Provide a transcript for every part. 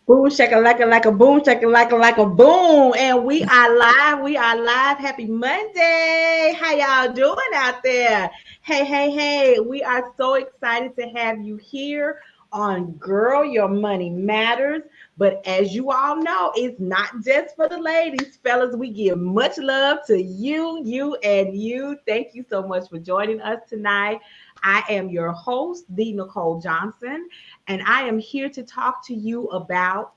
Boom shaka like a boom shaka like a boom. And we are live. We are live. Happy Monday. How y'all doing out there? Hey. We are so excited to have you here on Girl Your Money Matters. But as you all know, it's not just for the ladies. Fellas, we give much love to you. Thank you so much for joining us tonight. I am your host, the Nicole Johnson, and I am here to talk to you about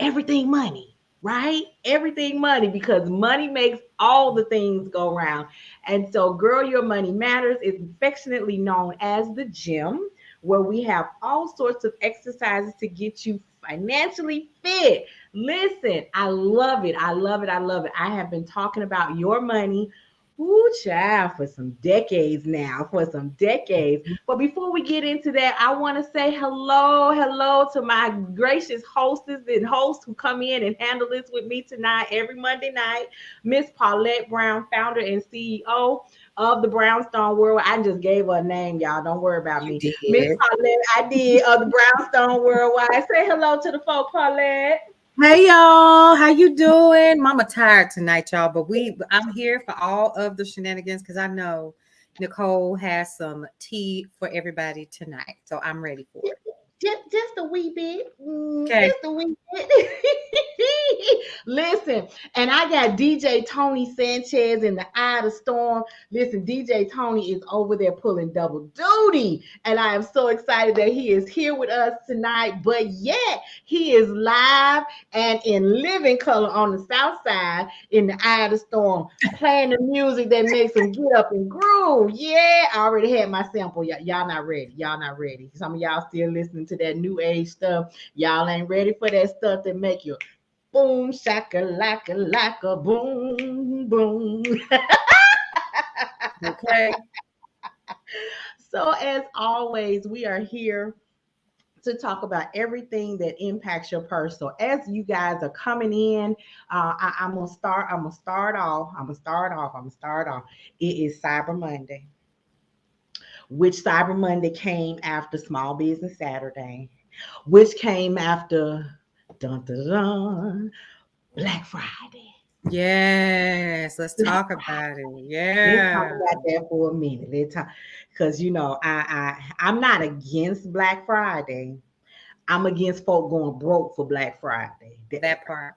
everything money, right? Everything money, because money makes all the things go round. And so, Girl, Your Money Matters is affectionately known as the gym, where we have all sorts of exercises to get you financially fit. Listen, I love it. I have been talking about your money. Ooh, child, for some decades now, for some decades. But before we get into that, I want to say hello to my gracious hostess and hosts who come in and handle this with me tonight, every Monday night. Miss Paulette Brown, founder and CEO of the Brownstone World. I just gave her a name, y'all. Don't worry about You me. Miss did. Paulette, I did, of the Brownstone Worldwide. Say hello to the folk, Paulette. Hey y'all, how you doing? Mama tired tonight, y'all, but I'm here for all of the shenanigans because I know Nicole has some tea for everybody tonight. So I'm ready for it. Just a wee bit. Okay. Just a wee bit. Listen, and I got DJ Tony Sanchez in the eye of the storm. Listen, DJ Tony is over there pulling double duty, and I am so excited that he is here with us tonight. But yet, he is live and in living color on the south side in the eye of the storm, playing the music that makes him get up and groove. Yeah, I already had my sample. Y'all not ready. Y'all not ready. Some of y'all still listening to that new age stuff. Y'all ain't ready for that stuff that make you boom shaka like a boom boom. Okay. So as always, we are here to talk about everything that impacts your purse. So as you guys are coming in, I'm gonna start. I'm gonna start off. It is Cyber Monday, which Cyber Monday came after Small Business Saturday, which came after dun dun dun Black Friday. Yes, let's talk about it. Let's talk Yeah. about that for a minute. Let's talk, because I'm not against Black Friday. I'm against folk going broke for Black Friday. That part.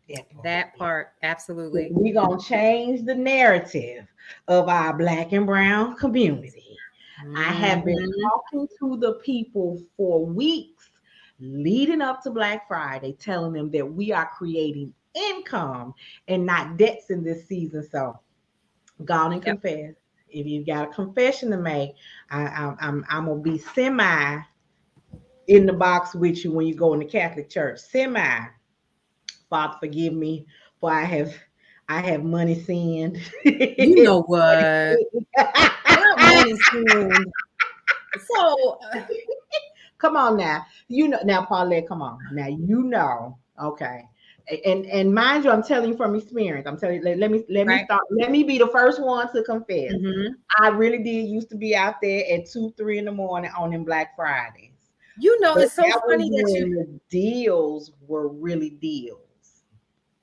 That part. That part. Absolutely. We're gonna change the narrative of our black and brown community. I have been Hmm. talking to the people for weeks leading up to Black Friday, telling them that we are creating income and not debts in this season. So go on and Yep. confess. If you've got a confession to make, I'm gonna be semi in the box with you when you go in the Catholic Church. Semi. Father, forgive me, for I have money sinned. You know what? Not money soon. So Come on now. You know now, Paulette, come on. Now you know. Okay. And mind you, I'm telling you from experience. I'm telling you, let me right. start. Let me be the first one to confess. Hmm. I really did used to be out there at 2, 3 in the morning on them Black Fridays. You know, But it's so that was funny that you when the deals were really deals.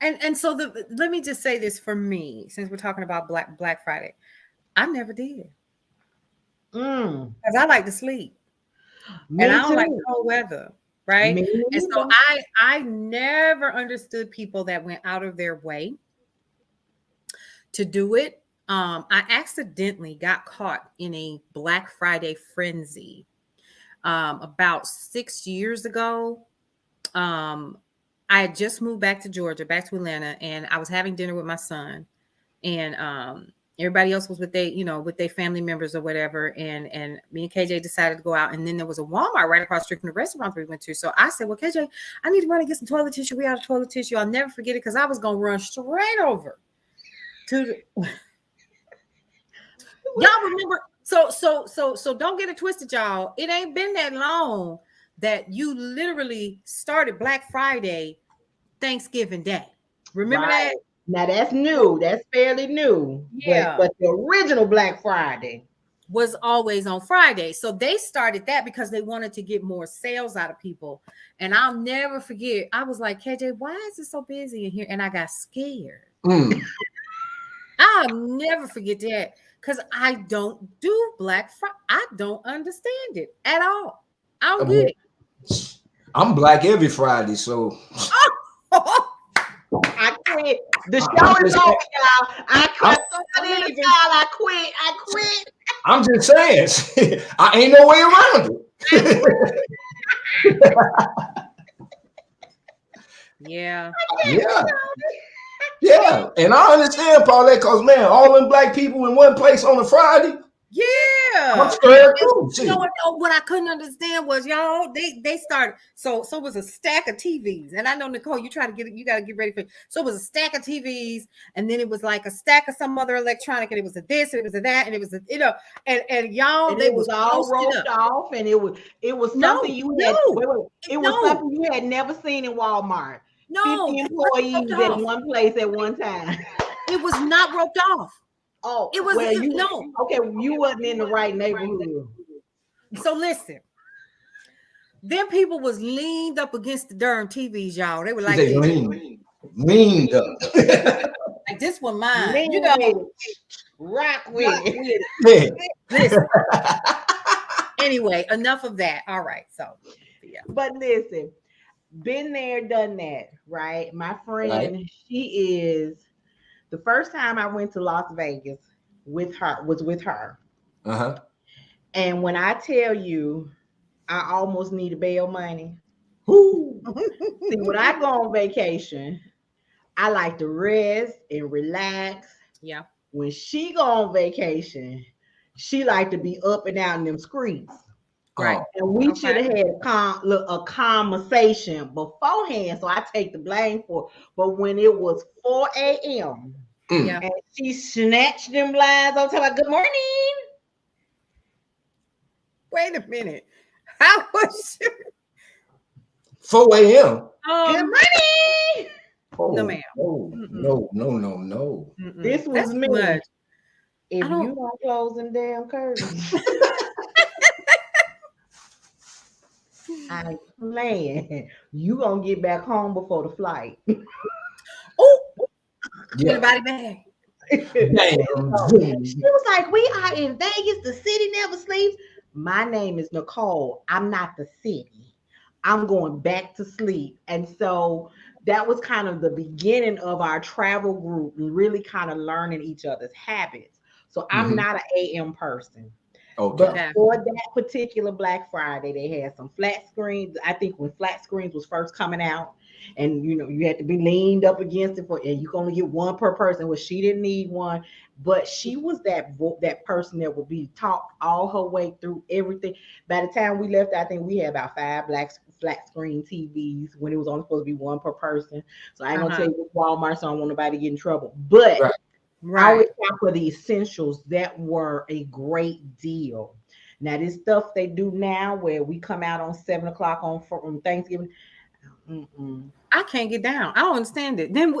and so let me just say this for me, since we're talking about Black Friday. I never did Mm, because I like to sleep and I me don't like too. cold weather, right? Me And so neither. I never understood people that went out of their way to do it. I accidentally got caught in a Black Friday frenzy about 6 years ago. Um, I had just moved back to Georgia, back to Atlanta, and I was having dinner with my son, and everybody else was with with their family members or whatever. And me and KJ decided to go out, and then there was a Walmart right across the street from the restaurant we went to. So I said, "Well, KJ, I need to run and get some toilet tissue. We out of toilet tissue. I'll never forget it because I was gonna run straight over to the y'all remember. So don't get it twisted, y'all. It ain't been that long that you literally started Black Friday Thanksgiving Day. Remember Right. that? Now that's So, new. That's fairly new. But yeah. but the original Black Friday. was always on Friday. So they started that because they wanted to get more sales out of people. And I'll never forget, I was like, KJ, why is it so busy in here? And I got scared. I'll never forget that because I don't do Black Friday. I don't understand it at all. I don't get it. I'm black every Friday, so I quit. The show is over, y'all. I quit. Somebody in the call. I quit. I quit. I'm just saying, I ain't no way around it. Yeah. Yeah. And I understand, Paulette, because man, all them black people in one place on a Friday. Yeah. I'm scared too. You know what I couldn't understand was, y'all, they started, so it was a stack of TVs. And I know, Nicole, you got to get ready for it. So it was a stack of TVs, and then it was like a stack of some other electronic, and it was a this, and it was a that, and it was a, and y'all, and they was all rolled off, and it was something something you had never seen in Walmart. 50 employees in one place at one time. It was not roped off. Oh, it was okay. You wasn't in the right neighborhood. So listen, them people was leaned up against the darn TVs, y'all. They were like leaned up. Like this one mine. You know, rock with it. Listen. Anyway, enough of that. All right. So, yeah. But listen, been there, done that. Right. My friend, she is. The first time I went to Las Vegas with her was with her. And when I tell you, I almost need bail money. See, when I go on vacation, I like to rest and relax. Yeah. When she go on vacation, she like to be up and down in them streets. Right. And we should have had a conversation beforehand, so I take the blame for it. But when it was 4 a.m., and she snatched them blinds on, talking about good morning. Wait a minute. How was you? 4 a.m. Good morning. No, ma'am. No. This was me. Much. If you don't close them damn curtains, I ain't playing. You gonna get back home before the flight. Oh, anybody bag? She was like, "We are in Vegas. The city never sleeps." My name is Nicole. I'm not the city. I'm going back to sleep. And so that was kind of the beginning of our travel group and really kind of learning each other's habits. So I'm not an AM person. Okay. But for that particular Black Friday, they had some flat screens. I think when flat screens was first coming out, and you had to be leaned up against it and you can only get one per person. Well, she didn't need one, but she was that person that would be talked all her way through everything. By the time we left, I think we had about 5 flat screen TVs when it was only supposed to be one per person. So I ain't gonna tell you Walmart, so I don't want nobody to get in trouble. But I always count for the essentials that were a great deal. Now this stuff they do now where we come out on 7 o'clock on Thanksgiving. I can't get down. I don't understand it. Then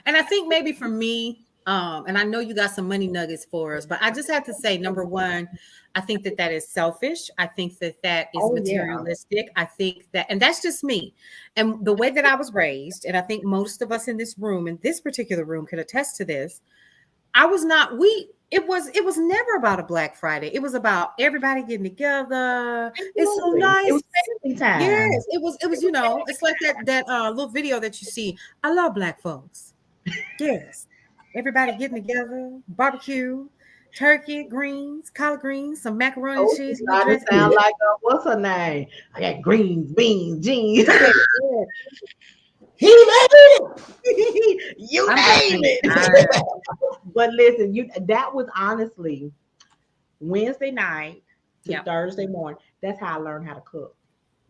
and I think maybe for me, and I know you got some money nuggets for us, but I just have to say, number one, I think that is selfish. I think that is materialistic. I think that, and that's just me, and the way that I was raised, and I think most of us in this room, in this particular room, can attest to this. It was never about a Black Friday. It was about everybody getting together. It's so nice. It was family time. Yes, it was, it's like that little video that you see. I love Black folks. Yes. Everybody getting together, barbecue, turkey, greens, collard greens, some macaroni and cheese. It sound like what's her name? I got greens, beans, jeans. He made it. You name it. But listen, that was honestly Wednesday night to Thursday morning. That's how I learned how to cook.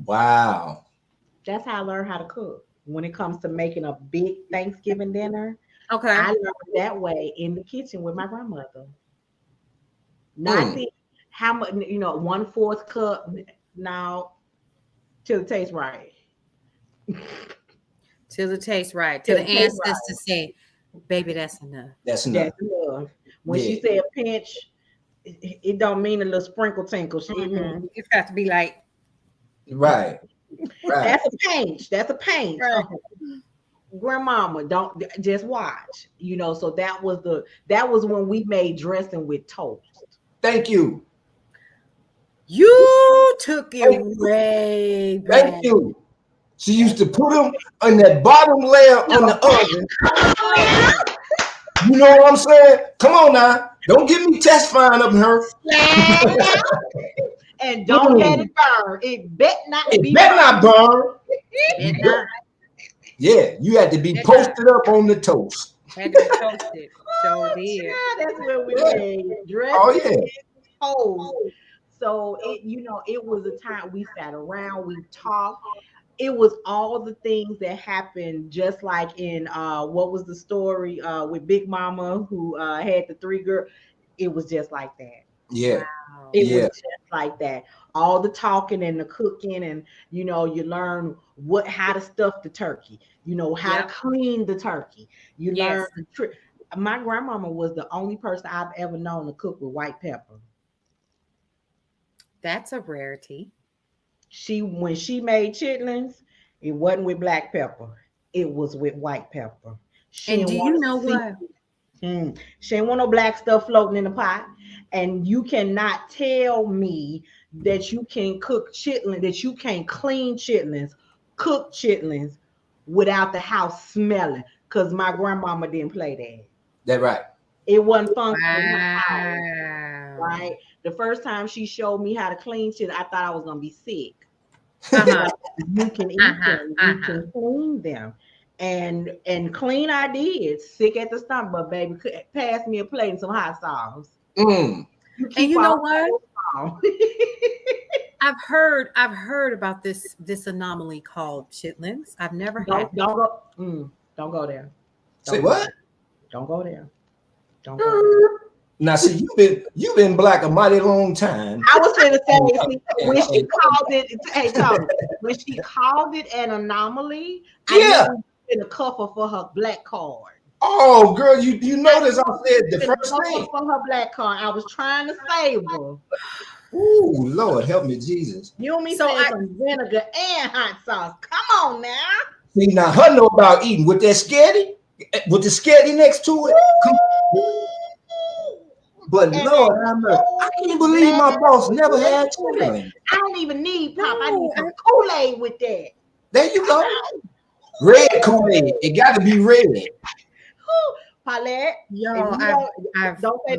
Wow. That's how I learned how to cook. When it comes to making a big Thanksgiving dinner, okay, I learned that way in the kitchen with my grandmother. Not how much, 1/4 cup now till it tastes right. Till it tastes right. Till the ancestors say, baby, that's enough. That's enough. When she said pinch, it don't mean a little sprinkle tinkle. It means It's got to be like Right. Right. that's a pinch. That's a pinch. right. Grandmama, don't just watch. So that was when we made dressing with toast. Thank you. You took it Thank, way thank back. you. She used to put them on that bottom layer on the oven. You know what I'm saying? Come on now. Don't get me testifying up her. And don't let it burn. It bet not It be better not burn. Did not. Yeah, you had to be Did posted up on the toast. Had to be toasted. So did. Yeah, that's where we Yeah. made dressing Oh yeah. with toast. So it was a time we sat around, we talked. It was all the things that happened, just like in what was the story with Big Mama who had the three girls. It was just like that. Yeah. Wow. It was Yeah. just like that. All the talking and the cooking, and you learn how to stuff the turkey. How Yep. to clean the turkey. You Yes. learn. My grandmama was the only person I've ever known to cook with white pepper. That's a rarity. When she made chitlins, it wasn't with black pepper. It was with white pepper. She And didn't do want you to know see. what? She didn't want no black stuff floating in the pot. And you cannot tell me that you can cook chitlins, that you can clean chitlins, cook chitlins without the house smelling. Because my grandmama didn't play that. That right. It wasn't funky in her house, Wow. right? The first time she showed me how to clean shit, I thought I was gonna be sick. Uh-huh. You can eat them, you can clean them. And clean I did, sick at the stomach, but baby, pass me a plate and some hot sauce. Mm. You And keep you know all what? on. I've heard about this anomaly called chitlins. I've never had Don't go. Don't go there. Say Don't go what? there. Don't go there. Don't go there. Now see, you've been black a mighty long time. I was gonna say, see, when she called it, hey Tom, when she called it an anomaly, I Yeah. knew in a cover for her black card. Oh, girl, you notice I said the In a first cover thing. for her black card. I was trying to save her. Ooh, Lord, help me, Jesus. You and me So saying I some vinegar and hot sauce. Come on now. See, now her know about eating with that sketty, with the sketty next to it. But And Lord, I can't believe my boss never had Kool-Aid. chitlins. I don't even need pop. I need no, some Kool-Aid with that. There you go. Red Kool-Aid. It got to be red. Paulette, yo, if you I've don't say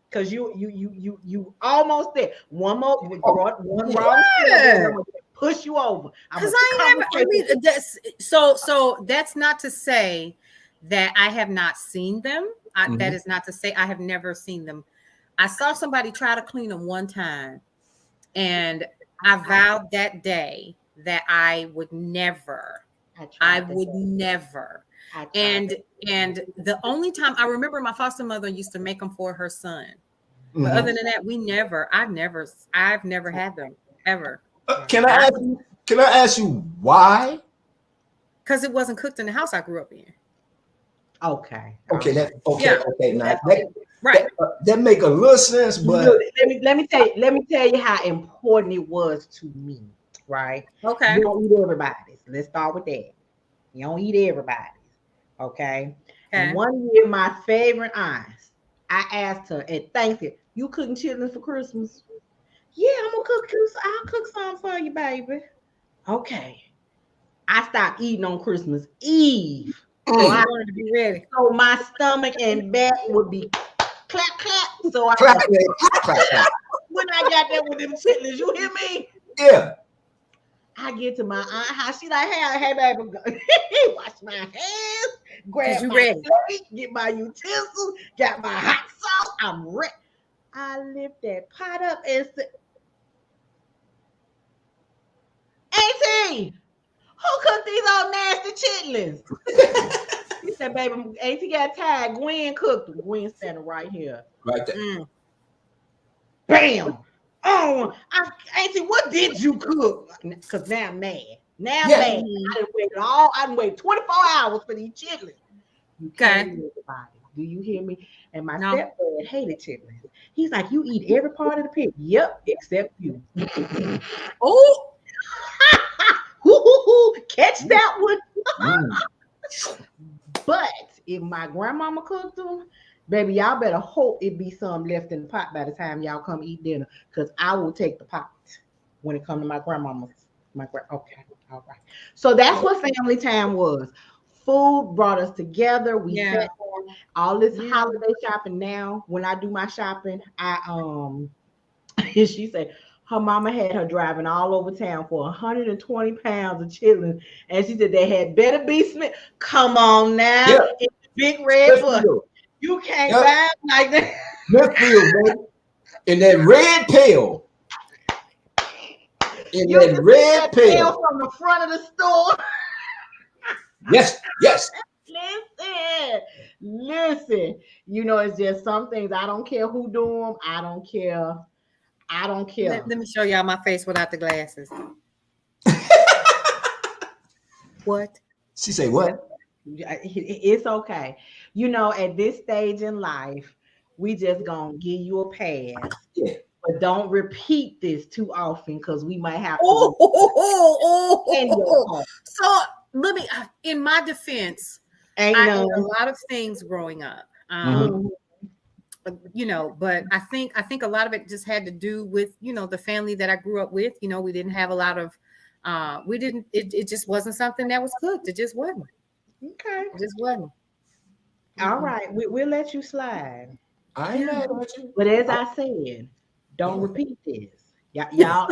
because you almost there. One more, one wrong step, Yeah. I'm gonna push you over. because I ain't never. I mean, that's so. That's not to say that I have not seen them. That is not to say I have never seen them. I saw somebody try to clean them one time, and I vowed that day that I would never. I would never. And the only time I remember my foster mother used to make them for her son. But other than that, I've never had them ever. Can I ask you why? Because it wasn't cooked in the house I grew up in. Okay. Okay, All right. okay. Now Right. that make a little sense, but Look, let me tell you how important it was to me. Right. Okay. You don't eat everybody's. Let's start with that. You don't eat everybody's. Okay. And one year, my favorite aunts, I asked her at Thanksgiving, "You cooking chitlins for Christmas?" "Yeah, I'm gonna cook you. I'll cook some for you, baby." Okay. I stopped eating on Christmas Eve. So I wanted to be ready. So my stomach and back would be clap clap. So clap. when I got there with them chitlins, you hear me? Yeah. I get to my aunt house. She like, hey baby, wash my hands, grab my plate, get my utensils, got my hot sauce. I'm ready. I lift that pot up and said, "Auntie, who cooked these old nasty chitlins?" He said, "Baby, Auntie got tired. Gwen cooked them." Gwen standing right here. Right there. Bam. Oh, Auntie, what did you cook? Because now I'm mad. Now I'm mad. I done waited 24 hours for these chitlins. You can't eat everybody. Do you hear me? And my stepdad hated chitlins. He's like, you eat every part of the pig. Yep, except you. Oh, Catch that one. Mm. But if my grandmama cooked them, baby, y'all better hope it be some left in the pot by the time y'all come eat dinner, because I will take the pot when it comes to my grandmama's. Okay, all right. So that's what family time was. Food brought us together. We sat yeah, down. All this yeah. holiday shopping now. When I do my shopping, I she said her mama had her driving all over town for 120 pounds of chitlins, and she said they had better be Smith. Come on now, Yeah, it's a big red bus. Smithfield. You can't Yep, buy them like that. Smithfield, baby. In that red pail. In You that can see red that tail pail. from the front of the store. Yes, yes. Listen. You know, it's just some things. I don't care who do them. I don't care. I don't care. Let me show y'all my face without the glasses. What? She say what? It's okay. You know, at this stage in life, we just gonna give you a pass. Yeah. But don't repeat this too often, because we might have to in your Oh. heart. So let me, in my defense, Ain't I none. ate a lot of things growing up. Mhm. You know, but I think a lot of it just had to do with, you know, the family that I grew up with. You know, we didn't have a lot of we didn't it just wasn't something that was cooked. It just wasn't. Okay. It just wasn't. All Mm-mm. right. We'll let you slide. I ain't mad at you. But as I said, don't Yeah. repeat this. Y'all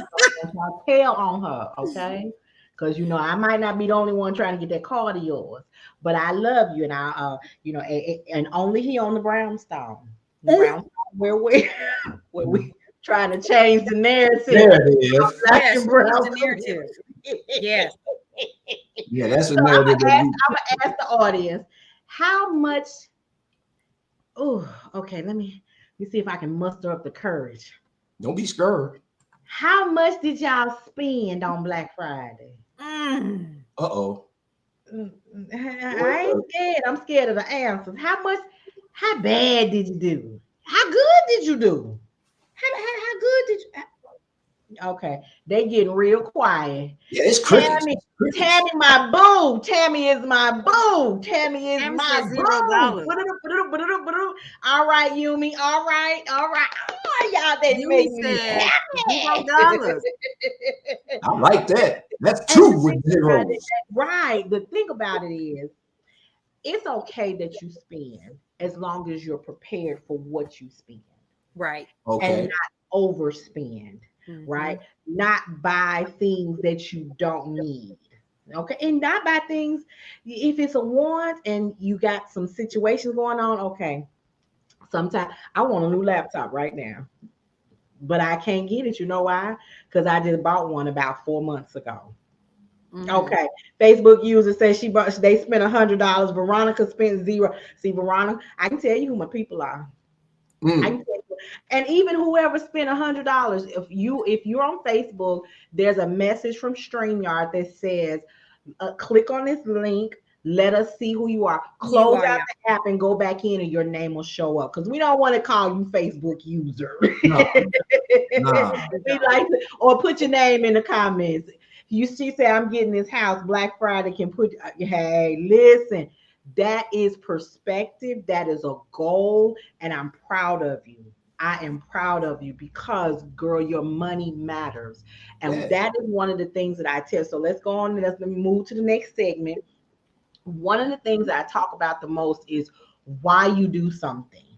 tell on her, okay? Because you know I might not be the only one trying to get that card of yours, but I love you, and and only here on the brownstone, where we where we trying to change the narrative. There it is. Black Yes, and change brown the narrative. Yes. Yeah, that's a So I'm narrative that we gonna ask the audience how much. Oh, okay. Let me see if I can muster up the courage. don't be scared. How much did y'all spend on Black Friday? Mm. Uh-oh. I ain't scared. I'm scared of the answers. How bad did you do? How good did you do? How good did you? Okay, they getting real quiet. Yeah, it's crickets. Tammy, It's crickets. Tammy, my boo. Tammy is my boo. Tammy is Tammy my said boo. $0. All right, Yumi. All right. Oh, y'all, they Yumi make me said happy. $0. I like that. That's And the two with thing about it, zeros. right? The thing about it is, it's okay that you spend as long as you're prepared for what you spend Right. and Okay. not overspend, Mm-hmm. right? Not buy things that you don't need. Okay. And not buy things if it's a want and you got some situations going on. Okay. Sometimes I want a new laptop right now, but I can't get it. You know why? Because I just bought one about 4 months ago. Mm-hmm. Okay. Facebook user says they spent $100. Veronica spent zero. See, Veronica, I can tell you who my people are. I Mm. can tell you. And even whoever spent $100, if you're on Facebook, there's a message from StreamYard that says, click on this link. Let us see who you are. Who you Close are, out yeah. the app and go back in, and your name will show up. Because we don't want to call you Facebook user. No, no. We like to, or put your name in the comments. You see, say I'm getting this house Black Friday. Can put, hey, listen, that is perspective. That is a goal, and I'm proud of you. I am proud of you because, girl, your money matters. And Yeah. that is one of the things that I tell. So let's go on. Let me move to the next segment. One of the things that I talk about the most is why you do something.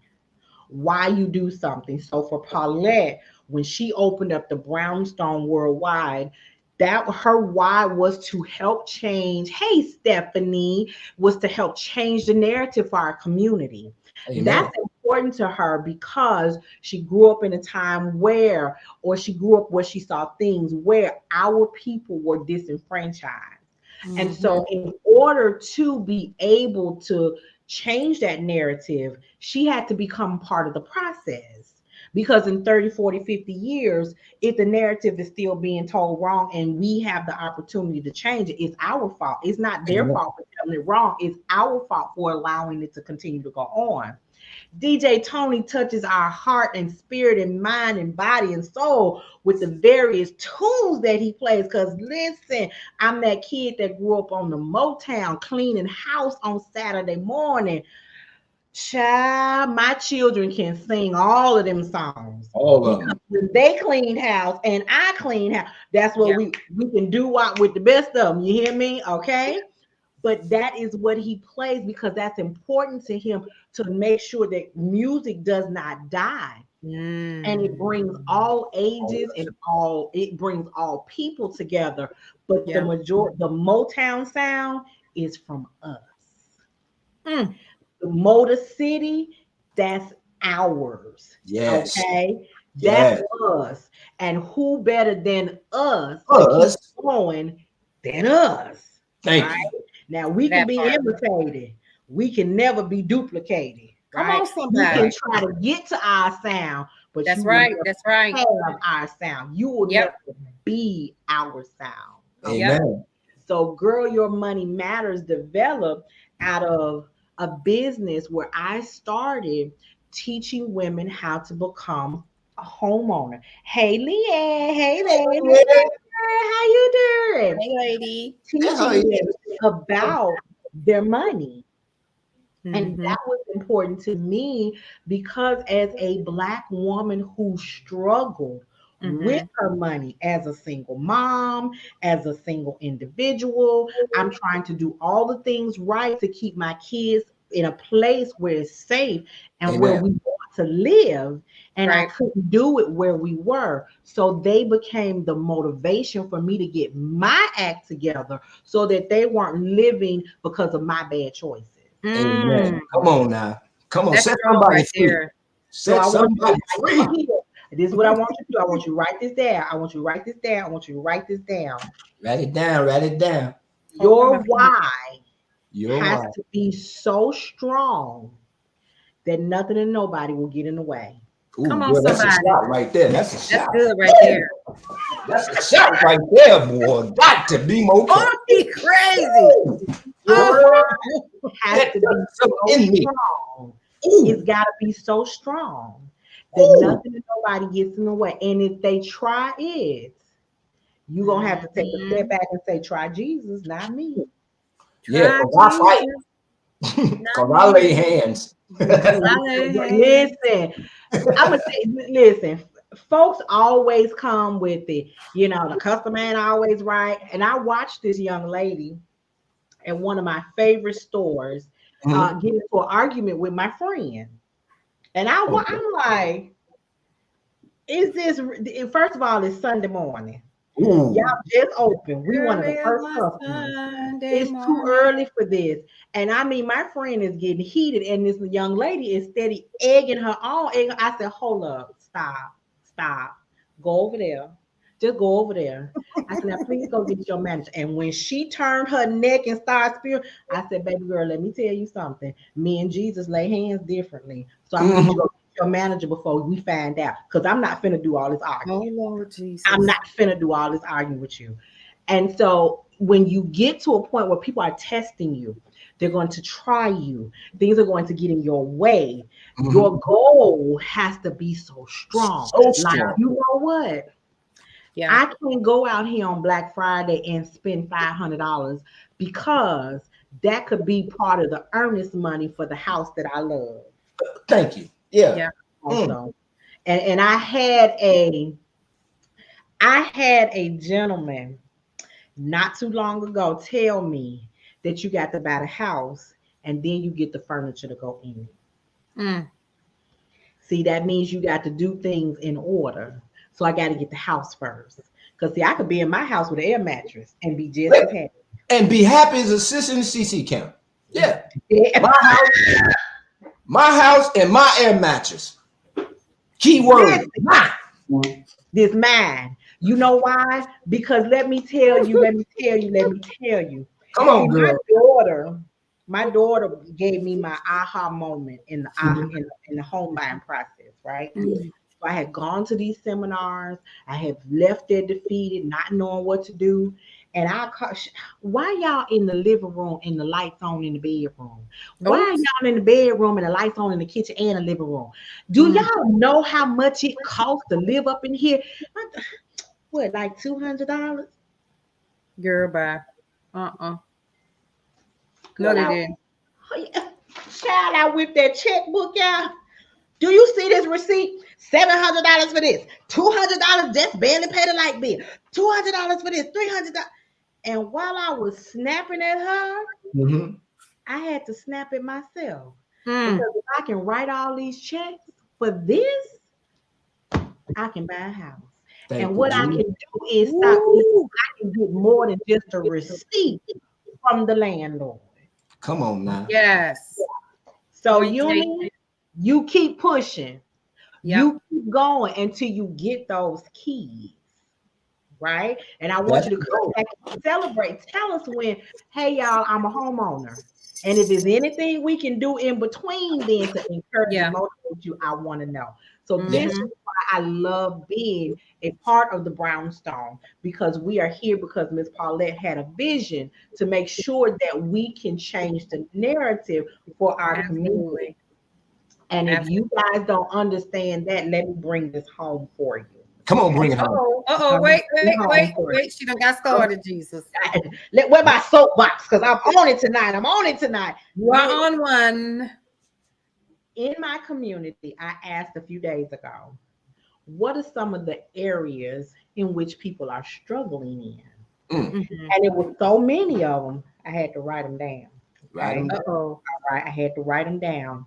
Why you do something. So for Paulette, when she opened up the Brownstone Worldwide, that her why was to help change. Hey, Stephanie, was to help change the narrative for our community. Amen. That's important to her because she grew up in a time where, or she grew up where she saw things where our people were disenfranchised. And Mm-hmm. so, in order to be able to change that narrative, she had to become part of the process. Because in 30, 40, 50 years, if the narrative is still being told wrong and we have the opportunity to change it, it's our fault. It's not their Amen. fault for telling it wrong. It's our fault for allowing it to continue to go on. DJ Tony touches our heart and spirit and mind and body and soul with the various tunes that he plays. Because listen, I'm that kid that grew up on the Motown cleaning house on Saturday morning. Child, my children can sing all of them songs All of because them. when they clean house and I clean house, that's what Yeah. we can do what with the best of them. You hear me? Okay. But that is what he plays because that's important to him to make sure that music does not die. And it brings all ages and all it brings all people together. But Yeah. the Motown sound is from us. Mm. The Motor City, that's ours. Yes. Okay. That's Yes. us. And who better than us to keep Us. going than us? Thank Right? you. Now we can That be part. imitated. We can never be duplicated. Come Right? on, You can somebody. try to get to our sound, but That's you will right. never That's right. have our sound. You will Yep. never be our sound. Okay. Yep. Amen. So, Girl, Your Money Matters developed out of a business where I started teaching women how to become a homeowner. Hey, Leanne. Hey, lady. Yeah. How you doing? Hey, lady. That's how Teaching it women is. about their money. And Mm-hmm. that was important to me because as a Black woman who struggled with Mm-hmm. her money as a single mom, as a single individual, I'm trying to do all the things right to keep my kids in a place where it's safe and where Amen. we want to live. And I Right. couldn't do it where we were. So they became the motivation for me to get my act together so that they weren't living because of my bad choices. Amen. Mm. Come on now. Come on. That's Set strong somebody right free. there. So Set I want you somebody free. to here. This is what I want you to do. I want you to write this down. I want you to write this down. I want you to write this down. Write it down. Write it down. Hold on, my Your pen. why Your has wife. to be so strong that nothing and nobody will get in the way. Come Ooh, on, girl, that's a somebody. shot right there. That's a That's shot. good right there. That's a shot right there, boy. Got to be more Oh, careful. he crazy. Your Oh, why has That to does be something so in me. strong. It's Ooh, got to be so strong that ooh. nothing and nobody gets in the way. And if they try it, you're going to have to take a step mhm. back and say, try Jesus, not me. Yeah, Try because I fight. Jesus, not Because I me. lay hands. Because I lay hands. Listen, I'm gonna say, listen, folks always come with it. You know, the customer ain't always right. And I watched this young lady at one of my favorite stores Mhm. get into an argument with my friend. And Okay. I'm like, is this, first of all, it's Sunday morning. Y'all Ooh. just open. We one of the Early first one customers. Sunday It's too morning. early for this. And I mean, my friend is getting heated, and this young lady is steady egging her on. I said, hold up, stop, go over there. Just go over there. I said, now please go get your manager. And when she turned her neck and started spewing, I said, baby girl, let me tell you something. Me and Jesus lay hands differently. So I'm gonna need you to Mhm. go get your manager before we find out. Because I'm not finna do all this Oh, arguing. Lord I'm Jesus. not finna do all this arguing with you. And so when you get to a point where people are testing you, they're going to try you, things are going to get in your way. Mhm. Your goal has to be so strong. So Like, strong. you know what? Yeah. I can't go out here on Black Friday and spend $500 because that could be part of the earnest money for the house that I love Thank you. Yeah. Yeah. Mm. also. And I had a gentleman not too long ago tell me that you got to buy the house and then you get the furniture to go in it. Mm. See, that means you got to do things in order. So I got to get the house first. Because see, I could be in my house with an air mattress and be just as happy. And be happy as a sis in the CC camp. Yeah. Yeah. My house and my air mattress. Keyword Listen, my. this mine. You know why? Because let me tell you. Come See, on, girl. my daughter gave me my aha moment in the home buying process, right? Mm. So I had gone to these seminars. I had left there defeated, not knowing what to do. And why y'all in the living room and the lights on in the bedroom? Why are Oops. y'all in the bedroom and the lights on in the kitchen and the living room? Do y'all know how much it costs to live up in here? What, like $200? Girl, bye. Uh-uh. No, Girl, they didn't. child, I whipped that checkbook out. Do you see this receipt? $700 for this, $200 just barely paid a light bill, $200 for this, $300. And while I was snapping at her, Mm-hmm. I had to snap it myself. Mm. Because if I can write all these checks for this, I can buy a house. And Thank you, what I Jesus. can do is Ooh. I can get more than just a receipt from the landlord. Come on now. Yes. So Point you keep pushing. Yep. You keep going until you get those keys. Right? And I want That's you to come back and celebrate. Tell us when, hey y'all, I'm a homeowner. And if there's anything we can do in between then to encourage and Yeah. motivate you, I want to know. So this is Mm-hmm. why I love being a part of the Brownstone, because we are here because Miss Paulette had a vision to make sure that we can change the narrative for our community. Absolutely. And if Absolutely. you guys don't understand that, let me bring this home for you. come on, Okay? bring it home. Uh-oh. Uh-oh. Let me Wait, bring wait, it home wait, for you. wait. She done got started, Jesus. Where my soapbox? Because I'm on it tonight. I'm on it tonight. You are on one. In my community, I asked a few days ago, what are some of the areas in which people are struggling in? Mm. Mm-hmm. And it was so many of them, I had to write them down. Right Okay. on. Uh-oh. All right. I had to write them down.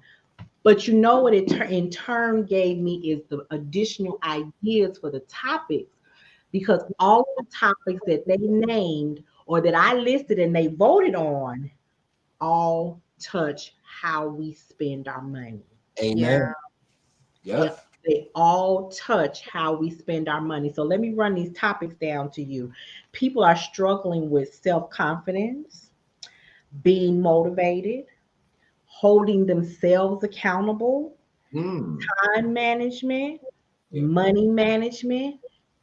But you know what it in turn gave me is the additional ideas for the topics, because all of the topics that they named or that I listed and they voted on all touch how we spend our money. Yeah. Amen. They, Yep. they all touch how we spend our money. So let me run these topics down to you. People are struggling with self confidence, being motivated, holding themselves accountable, Mm. time management, Yeah. money management,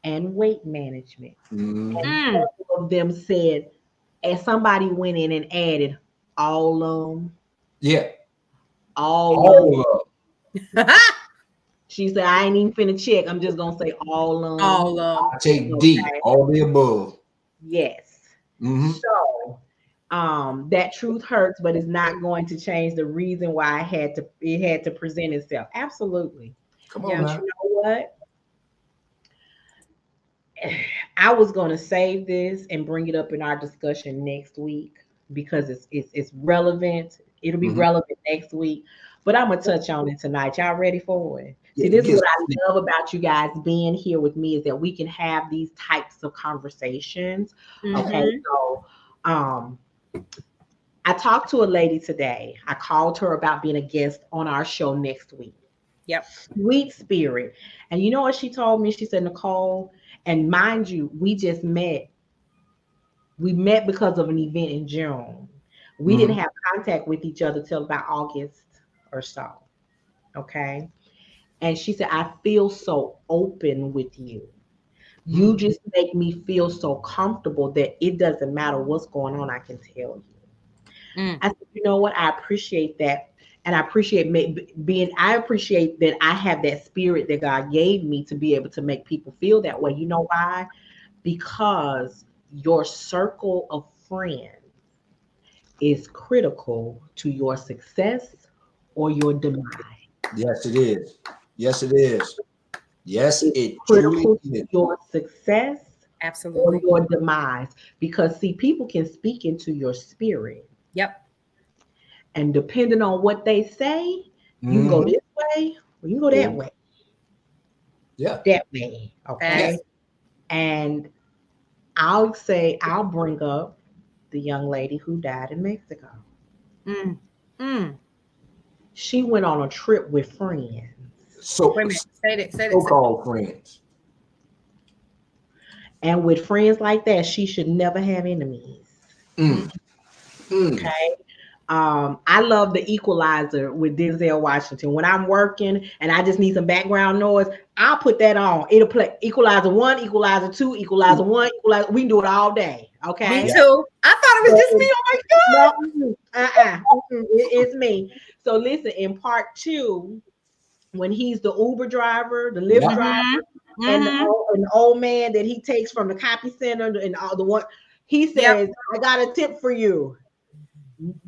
and weight management. And Mm. Mm. several of them said, and somebody went in and added all of them, Yeah. all of them. All of She said, I ain't even finna check. I'm just gonna say all of them. All I take D. Okay. All the above. Yes. Mm-hmm. So that truth hurts, but it's not going to change the reason why it had to present itself. Absolutely. Come on Yeah. But you now. know what? I was going to save this and bring it up in our discussion next week because it's relevant. It'll be Mm-hmm. relevant next week. But I'm gonna touch on it tonight. Y'all ready for it? See, Yeah. this is Yes. what I love about you guys being here with me is that we can have these types of conversations. Okay, Mm-hmm. so I talked to a lady today. I called her about being a guest on our show next week. Yep. Sweet spirit. And you know what she told me? She said, Nicole, and mind you, we just met. We met because of an event in June. We didn't Mm-hmm. have contact with each other till about August or so. Okay. And she said, I feel so open with you. You Mm. just make me feel so comfortable that it doesn't matter what's going on, I can tell you. Mm. I said, you know what? I appreciate that. And I appreciate I appreciate that I have that spirit that God gave me to be able to make people feel that way. You know why? Because your circle of friends is critical to your success or your demise. Yes, it is. Yes, it is. Yes, It's it truly critical to is. your success or Absolutely. your demise. Because see, people can speak into your spirit. Yep. And depending on what they say, you can go Mm-hmm. this way or you can go that Oh, way. yeah. That way. Yeah. Okay. And I'll bring up the young lady who died in Mexico. Mm. Mm. She went on a trip with friends. So Wait a minute. Say that. Say that. Say so-called friends. And with friends like that, she should never have enemies. Mm. Mm. Okay. I love the Equalizer with Denzel Washington. When I'm working and I just need some background noise, I'll put that on. It'll play Equalizer 1, Equalizer 2, Equalizer 1, Equalizer. We can do it all day. Me Okay. Yeah. too. I thought it was just me. Oh my God. No, it's me. So listen, in part 2, when he's the Uber driver, the Lyft Yeah. driver, Mm-hmm. and Mm-hmm. an old man that he takes from the copy center and all the one, he Yep. says, "I got a tip for you.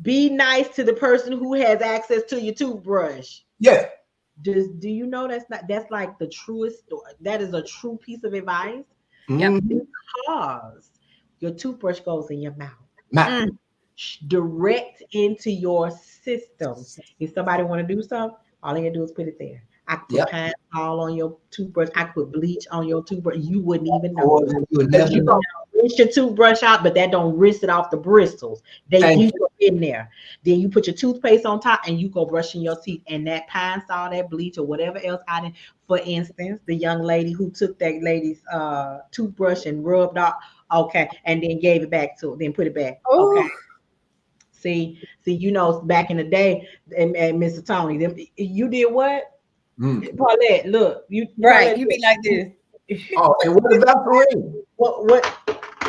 Be nice to the person who has access to your toothbrush." Yeah. Do you know that's like the truest, that is a true piece of advice, Yep. Mm-hmm. because your toothbrush goes in your mouth, My, Mm. direct into your system. If somebody want to do something, all they gotta do is put it there. I could put yeah. pine sol on your toothbrush. I could put bleach on your toothbrush. You wouldn't even know. Or you would Because never you know. gonna rinse your toothbrush out, but that don't rinse it off the bristles. They Thank deep you. up in there. Then you put your toothpaste on top and you go brushing your teeth. And that pine sol, that bleach, or whatever else I did. For instance, the young lady who took that lady's toothbrush and rubbed off, okay, and then gave it back to her, then put it back. Okay. Oh, See, back in the day, and Mr. Tony, you did what? Mm. Paulette, look, right. Paulette, You be like this. Oh, and what the Vaseline?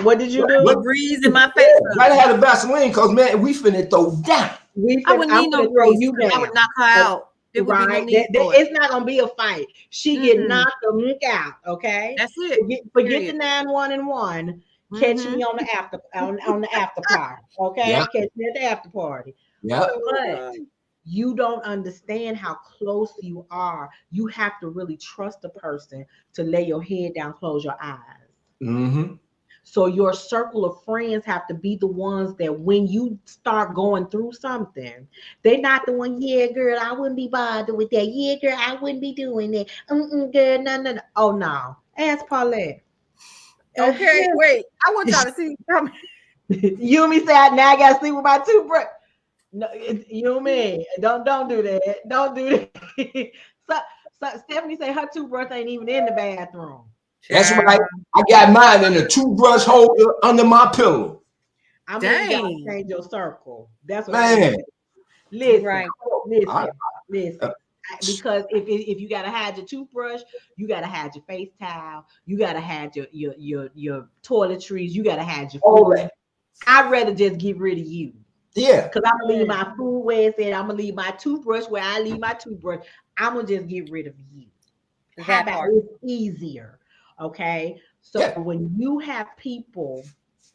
what did you The do? breeze in my Yeah, face. gotta have the Vaseline because man, we finna throw down. I wouldn't I'm need no gonna throw breeze you because I would down. knock her Oh, out. There would be no right? need for it. It's not gonna be a fight. She get Mm-mm. knocked the look out. Okay. That's it. Forget the Period. 911. Catch Mm-hmm. me on the after party. Yeah, Okay. Catch me at the after party. yeah. Oh But God. you don't understand how close you are. You have to really trust a person to lay your head down, close your eyes. Mm-hmm. So your circle of friends have to be the ones that when you start going through something, they're not the one, yeah, girl, I wouldn't be bothered with that. Yeah, girl, I wouldn't be doing that. Girl, no, no, no. Oh, no. Ask Paulette. Okay, wait. I want y'all to see. You and me say, now I got to sleep with my toothbrush. No, you and me. Don't do that. Don't do that. so, Stephanie say her toothbrush ain't even in the bathroom. That's right. Child. I got mine in a toothbrush holder under my pillow. I mean, you gotta Dang. change your circle. That's what I Man, mean. Listen, Right. I, listen, uh, listen. Because if you gotta hide your toothbrush, you gotta hide your face towel, you gotta hide your toiletries, you gotta hide your all food. that. I'd rather just get rid of you. Yeah, Because I'm gonna leave my food where it's at. I'm gonna leave my toothbrush where I leave my toothbrush. I'm gonna just get rid of you. How That about part. it's easier? Okay. So yeah. when you have people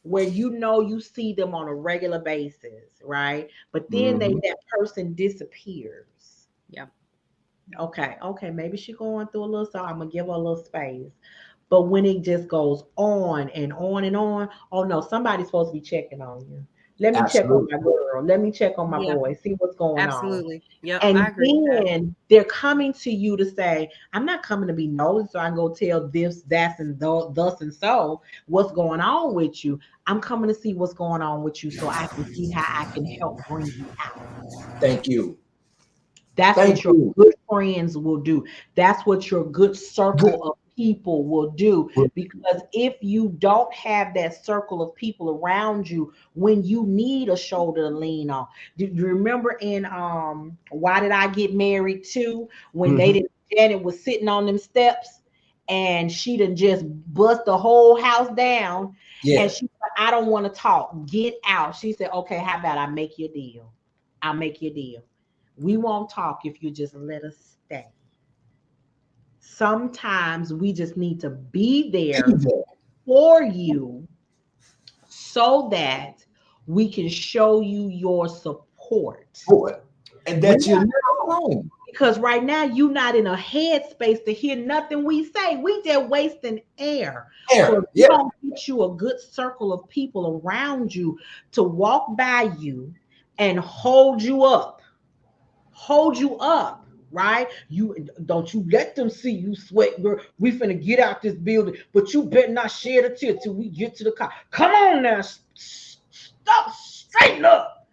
where you see them on a regular basis, right? But then Mm-hmm. that person disappears. Yeah. Okay, maybe she going through a little, so I'm gonna give her a little space. But when it just goes on and on and on, oh no, somebody's supposed to be checking on you. Let me check on Absolutely. my girl. Let me check on my Yeah. boy. See what's going on. Absolutely. Yep. I And agree with that. then they're coming to you to say, I'm not coming to be nosy, so I can go tell this, that's, and thus and so what's going on with you. I'm coming to see what's going on with you so I can see how I can help bring you out. Thank you. That's Thank what your you. good friends will do. That's what your good Good. circle of people will do. Because if you don't have that circle of people around you when you need a shoulder to lean on. Do you remember in Why Did I Get Married To? When they Mm-hmm. did Janet was sitting on them steps and she done just bust the whole house down and Yeah. she said, I don't want to talk. Get out. She said, okay, how about I make you a deal? I'll make you a deal. We won't talk if you just let us stay. Sometimes we just need to be there Either. for you so that we can show you your support. Boy. And We that you're not alone. Because right now you're not in a headspace to hear nothing we say. We just wasting air. So if Air. you Yeah. don't get you a good circle of people around you to walk by you and hold you up, right? You don't you let them see you sweat, girl. We finna get out this building, but you better not shed a tear till we get to the car. Come on now, stop, straighten up.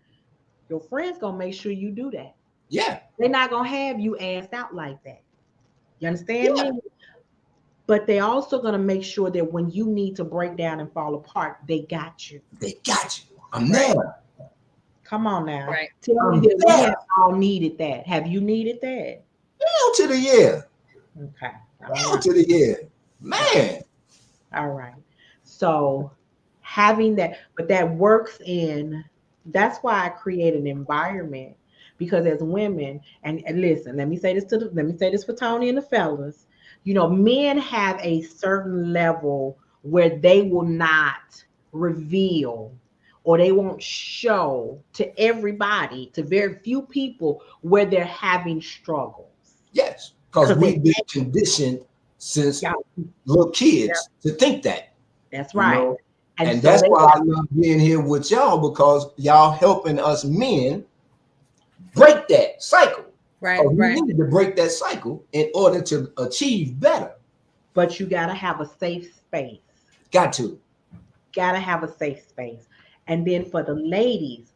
Your friends gonna make sure you do that. Yeah. They're not gonna have you asked out like that. You understand Yeah. me? But they also gonna make sure that when you need to break down and fall apart, they got you. They got you. I'm Right? there. Come on now. Right. Tell me I'm that we there. have all needed that. Have you needed that? Hell to the yeah. Okay. All Hell right. to the yeah. All right. Man. All right. So having that, but that works in, that's why I create an environment, because as women, and listen, let me say this for Tony and the fellas. Men have a certain level where they will not reveal, or they won't show to everybody, to very few people, where they're having struggles. Yes. Because Because we've been conditioned since little kids to think that, that's you right. know. And And so that's they why I love being here with y'all, because y'all helping us men break that cycle. Right. Because we Right. needed to break that cycle in order to achieve better. but you got to have a safe space. Got to. Got to have a safe space. And then for the ladies,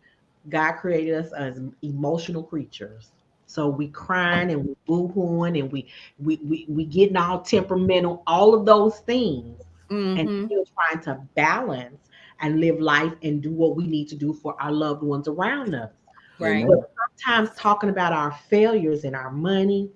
God created us as emotional creatures. So we crying and we boo-hooing and we getting all temperamental, all of those things, and Mm-hmm. still trying to balance and live life and do what we need to do for our loved ones around us. Right. But sometimes talking about our failures and our money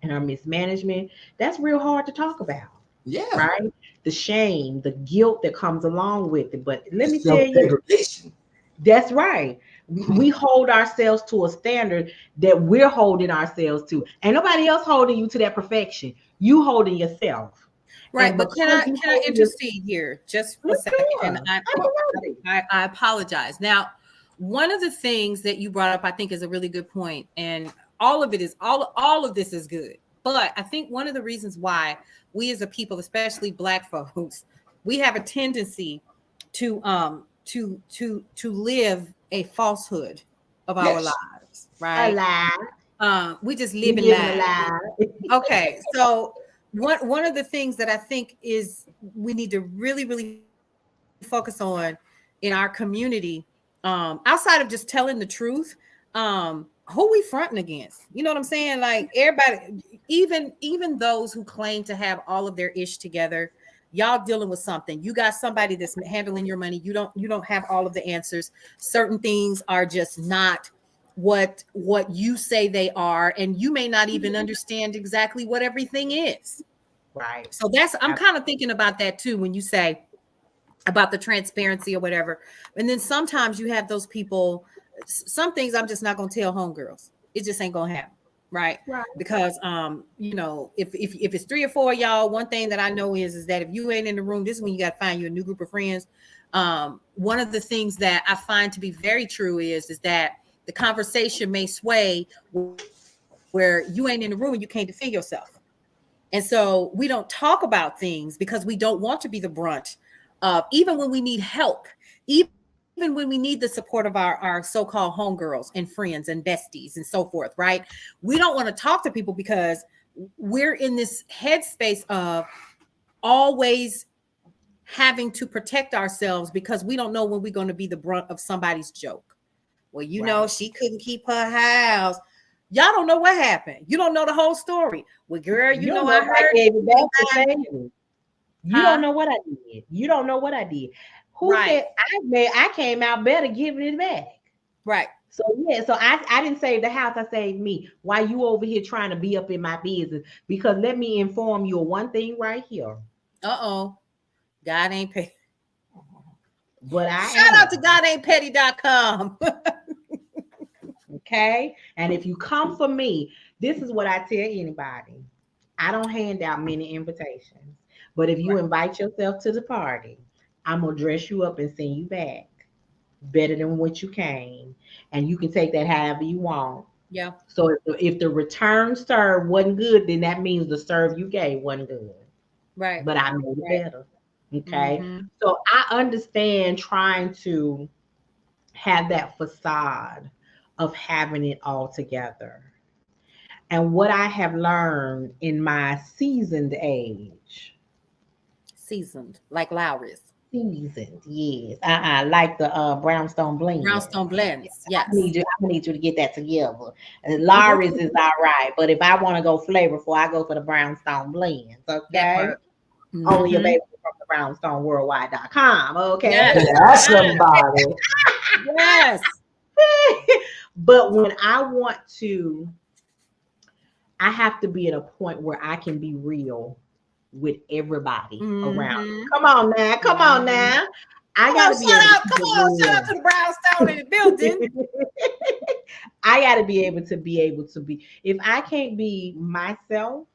and our mismanagement, that's real hard to talk about. Yeah. Right? The shame, the guilt that comes along with it. But let me tell you, Self-degradation. that's right. We hold ourselves to a standard that we're holding ourselves to. Ain't nobody else holding you to that perfection. You holding yourself. Right. And But can because I you can I hold your, intercede here just a let's second? do And it. I Absolutely. I apologize. Now, one of the things that you brought up, I think, is a really good point, and all of it is all of this is good. But I think one of the reasons why we as a people, especially Black folks, we have a tendency to live a falsehood of our Yes. lives, right? Alive. We just We live in living lies. alive. Okay, so one of the things that I think is we need to really focus on in our community, outside of just telling the truth, who we fronting against. You know what I'm saying? Like everybody, even those who claim to have all of their ish together, y'all dealing with something. You got somebody that's handling your money. You don't have all of the answers. Certain things are just not what you say they are, and you may not even understand exactly what everything is. Right. So I'm kind of thinking about that too when you say about the transparency or whatever. And then sometimes you have those people, some things I'm just not going to tell homegirls. It just ain't going to happen. Right. Right. Because, if it's three or four of y'all, one thing that I know is that if you ain't in the room, this is when you got to find you a new group of friends. One of the things that I find to be very true is that the conversation may sway where you ain't in the room and you can't defend yourself. And so we don't talk about things because we don't want to be the brunt of, even when we need help, even when we need the support of our so-called homegirls and friends and besties and so forth, right? We don't want to talk to people because we're in this headspace of always having to protect ourselves because we don't know when we're going to be the brunt of somebody's joke. Well, Right. she couldn't keep her house. Y'all don't know what happened. You don't know the whole story. Well, girl, You don't I know if I heard gave it back to somebody. Satan. You don't Huh? know what I did. You don't know what I did. Who Right, said I came out better giving it back? right. So yeah, so I didn't save the house, I saved me. Why you over here trying to be up in my business? Because let me inform you of one thing right here. Uh-oh. God ain't petty. But I Shout out to am. godaintpetty.com. Okay. And if you come for me, this is what I tell anybody. I don't hand out many invitations. But if you Right. invite yourself to the party, I'm gonna dress you up and send you back better than what you came. And you can take that however you want. Yeah. So if the return serve wasn't good, then that means the serve you gave wasn't good. Right. But I made it Right. better. Okay. Mm-hmm. So I understand trying to have that facade of having it all together. And what I have learned in my seasoned age, Seasoned like Lowry's. seasoned, yes, like the brownstone blend. Brownstone blends. I Yes. need you. I need you to get that together. And Lawry's is all right, but if I want to go flavorful, I go for the brownstone blends. That Okay, part. only Mm-hmm. available from the brownstoneworldwide.com. Okay, Yes. That's Yes. somebody. Yes. But when I want to, I have to be at a point where I can be real with everybody around. Mm-hmm. Come on now, come on Mm-hmm. now. I Come on, gotta be able to keep come it on, shout out real. to the brownstone in the building. I gotta be able to be. If I can't be myself,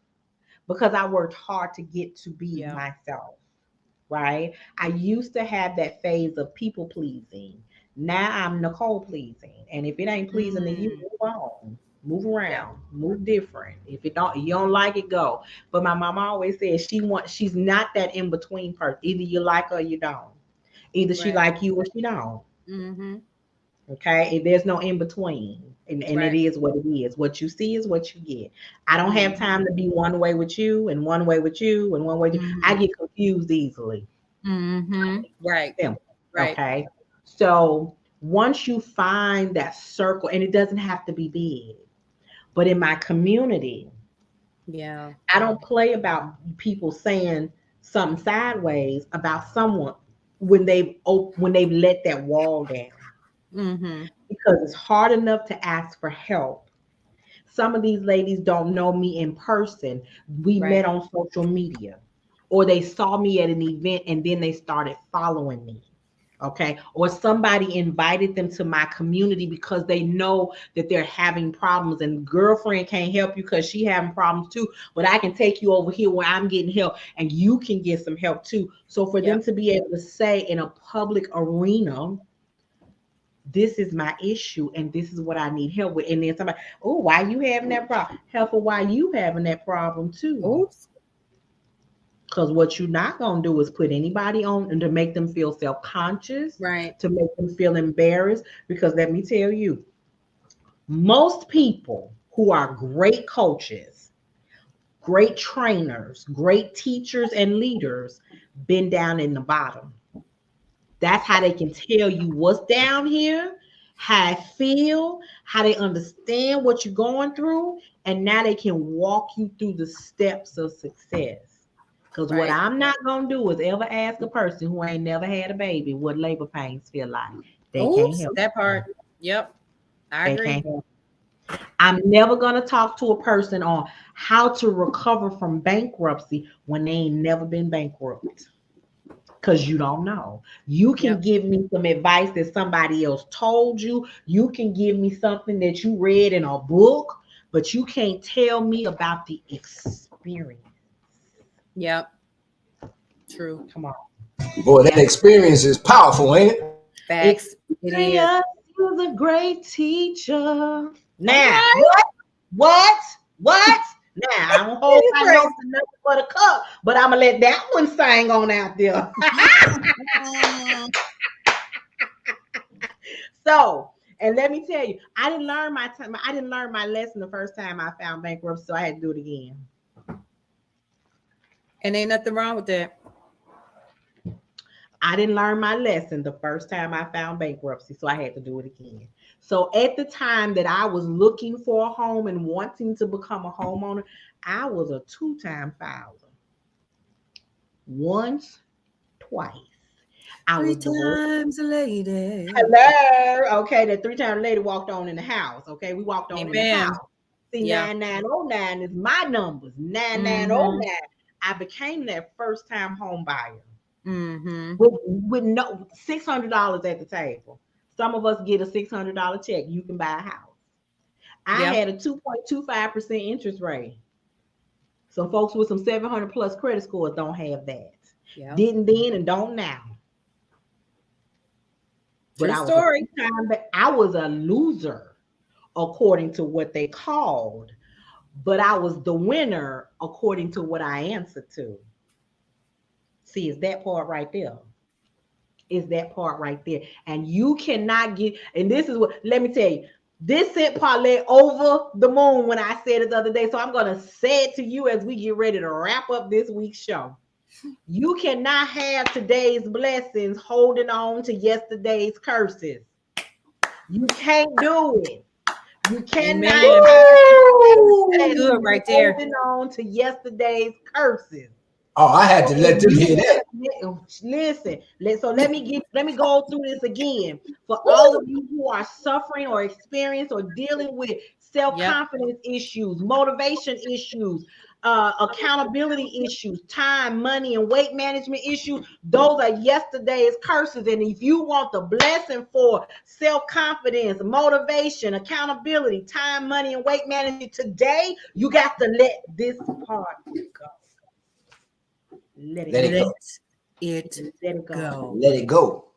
because I worked hard to get to be Yeah. myself, right? I used to have that phase of people pleasing. Now I'm Nicole pleasing. And if it ain't pleasing to you, Mm. move on. Move Yeah. around, move different. If you don't like it, go. But my mama always says she's not that in between person. Either you like her or you don't. Either she Right. like you or she don't. Mm-hmm. Okay. If there's no in between. And it Right. is what it is. What you see is what you get. I don't have Mm-hmm. time to be one way with you and one way with you and one way. I Mm-hmm. get confused easily. Mm-hmm. Right. Simple. Right. Okay. So once you find that circle, and it doesn't have to be big, but in my community, Yeah. I don't play about people saying something sideways about someone when they've let that wall down, Mm-hmm. because it's hard enough to ask for help. Some of these ladies don't know me in person. We met Right. on social media, or they saw me at an event and then they started following me. Okay. Or somebody invited them to my community because they know that they're having problems, and girlfriend can't help you because she having problems too. But I can take you over here where I'm getting help and you can get some help too. So for them Yep. to be able to say in a public arena, this is my issue and this is what I need help with. And then somebody, oh, why you having that problem? Help her why you having that problem too. Oops. Because what you're not going to do is put anybody on and to make them feel self-conscious, Right. to make them feel embarrassed. Because let me tell you, most people who are great coaches, great trainers, great teachers and leaders been down in the bottom. That's how they can tell you what's down here, how I feel, how they understand what you're going through, and now they can walk you through the steps of success. Because what Right. I'm not gonna do is ever ask a person who ain't never had a baby what labor pains feel like. They can't Oops. help. That part. Yep. I They agree. can't help. I'm never gonna talk to a person on how to recover from bankruptcy when they ain't never been bankrupt, because you don't know. You can Yep. give me some advice that somebody else told you. You can give me something that you read in a book, but you can't tell me about the experience. Yep. True. Come on. Boy, that experience is powerful, ain't it? Facts. It is. Experience is a great teacher. Now, Okay. what? What? What? Now, I don't hold my Praise. notes to nothing but a cup, but I'm going to let that one sing on out there. So, and let me tell you, I didn't learn my time. I didn't learn my lesson the first time I found bankruptcy, so I had to do it again. And ain't nothing wrong with that. I didn't learn my lesson the first time I found bankruptcy, so I had to do it again. So at the time that I was looking for a home and wanting to become a homeowner, I was a two-time filer. Once, twice. I Three was divorced. times a lady. Hello. Okay, the three-time lady walked on in the house. Okay, we walked on in the Amen. house. See, Yeah. 9909 is my numbers. Mm-hmm. 9909. I became that first-time home buyer Mm-hmm. with no $600 at the table. Some of us get a $600 check. You can buy a house. I Yeah. had a 2.25% interest rate. Some folks with some 700 plus credit scores don't have that. Yeah. Didn't then and don't now. But True I was a story. two-time, I was a loser according to what they called, but I was the winner according to what I answered to. See, it's that part right there. Is that part right there. And you cannot get, and this is what, let me tell you, this sent parlay over the moon when I said it the other day. So I'm going to say it to you as we get ready to wrap up this week's show. You cannot have today's blessings holding on to yesterday's curses. You can't do it. You cannot Amen. have That's today's good blessings right there. holding on to yesterday's curses. Oh, I had to let them hear that. Listen, let me go through this again. For all of you who are suffering or experience or dealing with self-confidence issues, motivation issues, accountability issues, time, money, and weight management issues, those are yesterday's curses. And if you want the blessing for self-confidence, motivation, accountability, time, money, and weight management today, you got to let this part go. Let it go. Let it go.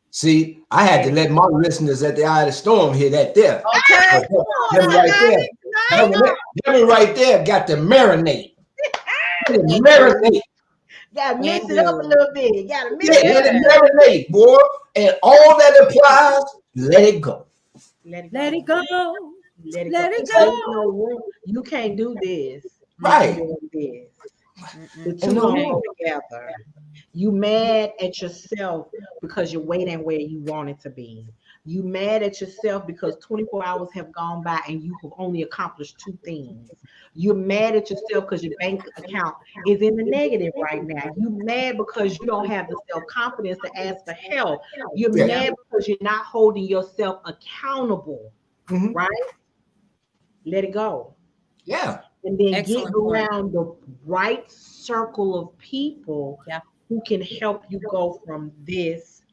See, I had to let my listeners at the eye of the storm hear that there. Okay. Them right there got to marinate. Marinate. Gotta mix it up a little bit. Gotta mix it up. Let it marinate, boy. And all that applies, let it go. Let it go. Let it go. You can't do this. Right. You can't do this. The two don't go together. You mad at yourself because your weight ain't where you want it to be. You mad at yourself because 24 hours have gone by and you have only accomplished 2 things. You're mad at yourself because your bank account is in the negative right now. You're mad because you don't have the self-confidence to ask for help. You're mad because you're not holding yourself accountable, right? Let it go. Yeah. And then get around the right circle of people who can help you go from this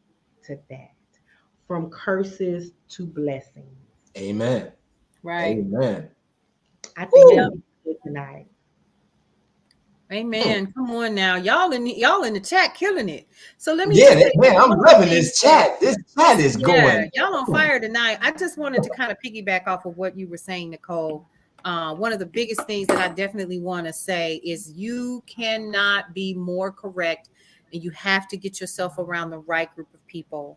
to that, from curses to blessings. Amen. Right. Amen. I think that's good tonight. Amen. Come on now. Y'all in the chat killing it. So let me I'm loving this chat. This chat is going. Y'all on fire tonight. I just wanted to kind of piggyback off of what you were saying, Nicole. One of the biggest things that I definitely want to say is you cannot be more correct, and you have to get yourself around the right group of people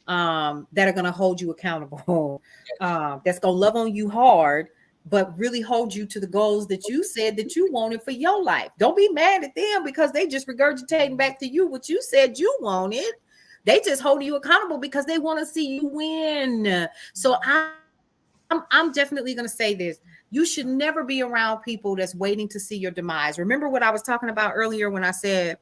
that are going to hold you accountable, that's going to love on you hard, but really hold you to the goals that you said that you wanted for your life. Don't be mad at them because they just regurgitating back to you what you said you wanted. They just hold you accountable because they want to see you win. So I'm definitely going to say this. You should never be around people that's waiting to see your demise. Remember what I was talking about earlier when I said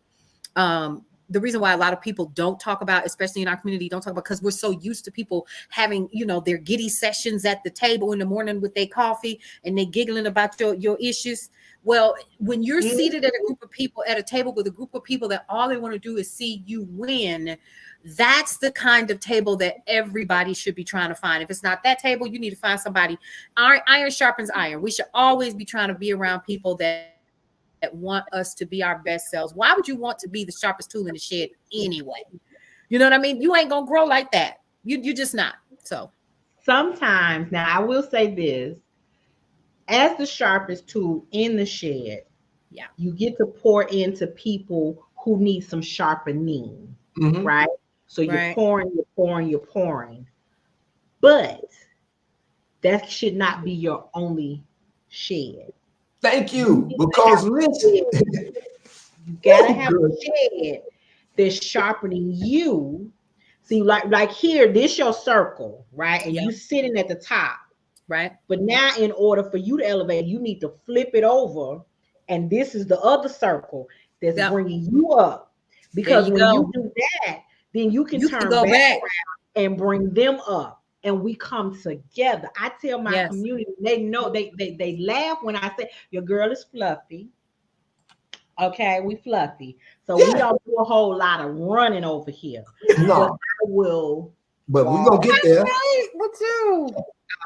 the reason why a lot of people don't talk about, especially in our community, don't talk about because we're so used to people having, their giddy sessions at the table in the morning with their coffee and they giggling about your issues. Well, when you're seated at a group of people at a table with a group of people that all they want to do is see you win, that's the kind of table that everybody should be trying to find. If it's not that table, you need to find somebody. Iron sharpens iron. We should always be trying to be around people that want us to be our best selves. Why would you want to be the sharpest tool in the shed anyway? You know what I mean? You ain't gonna grow like that. You just not. So sometimes, now I will say this, as the sharpest tool in the shed, you get to pour into people who need some sharpening, right? So you're pouring. But that should not be your only shed. Thank you. Because listen, you gotta have a shed that's sharpening you. See, like here, this your circle, right? And you sitting at the top, right? But now, in order for you to elevate, you need to flip it over, and this is the other circle that's bringing you up. Because when you do that, then you can turn back around and bring them up. And we come together. I tell my community, they know they laugh when I say your girl is fluffy. Okay, we fluffy. So we don't do a whole lot of running over here. No. But we're gonna get there. With you.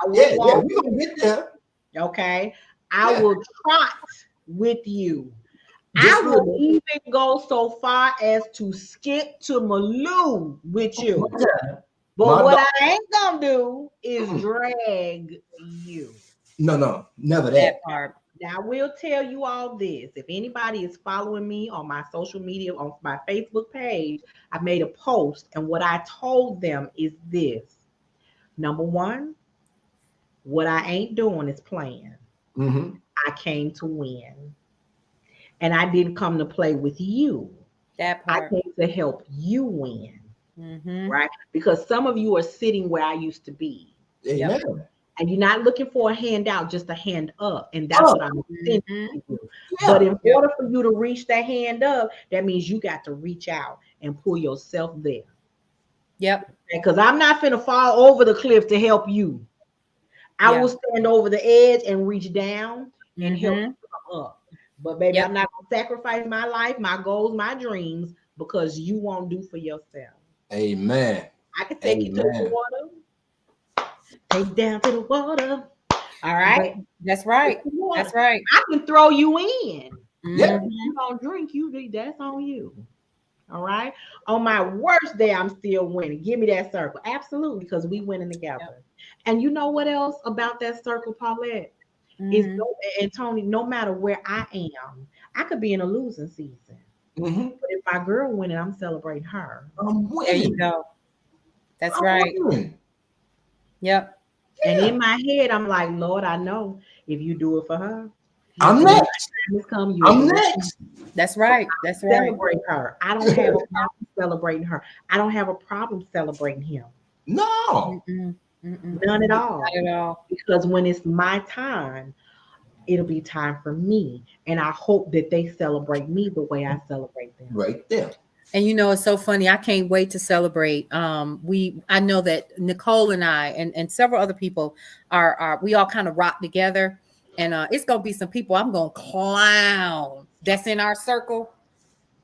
We're gonna get there. Okay. I will trot with you. I will even go so far as to skip to Malou with you. But what I ain't gonna do is drag you. No, never that. Now, I will tell you all this. If anybody is following me on my social media, on my Facebook page, I made a post, and what I told them is this. Number one, what I ain't doing is playing. I came to win. And I didn't come to play with you. That part. I came to help you win. Right? Because some of you are sitting where I used to be. Amen. And you're not looking for a handout, just a hand up. And that's what I'm sending to you. Yeah. But in order for you to reach that hand up, that means you got to reach out and pull yourself there. Yep. Because I'm not finna fall over the cliff to help you. I will stand over the edge and reach down and help you come up. But baby, I'm not gonna sacrifice my life, my goals, my dreams because you won't do for yourself. Amen. I can take you to the water, take you down to the water. All right. That's right. That's right. I can throw you in. Yeah. You don't drink, that's on you. All right. On my worst day, I'm still winning. Give me that circle. Absolutely, because we winning together. Yep. And you know what else about that circle, Paulette? Is and Tony, no matter where I am, I could be in a losing season. But if my girl winning, I'm celebrating her. I'm winning. There you go. That's right. Winning. Yep. And in my head, I'm like, Lord, I know if you do it for her, I'm next. I'm next. That's right. That's right. Celebrate her. I don't have a problem celebrating her. I don't have a problem celebrating him. No. None at all. Not at all. Because when it's my time, it'll be time for me. And I hope that they celebrate me the way I celebrate them. Right there. And you know, it's so funny. I can't wait to celebrate. I know that Nicole and I and several other people we all kind of rock together. And it's gonna be some people I'm gonna clown that's in our circle.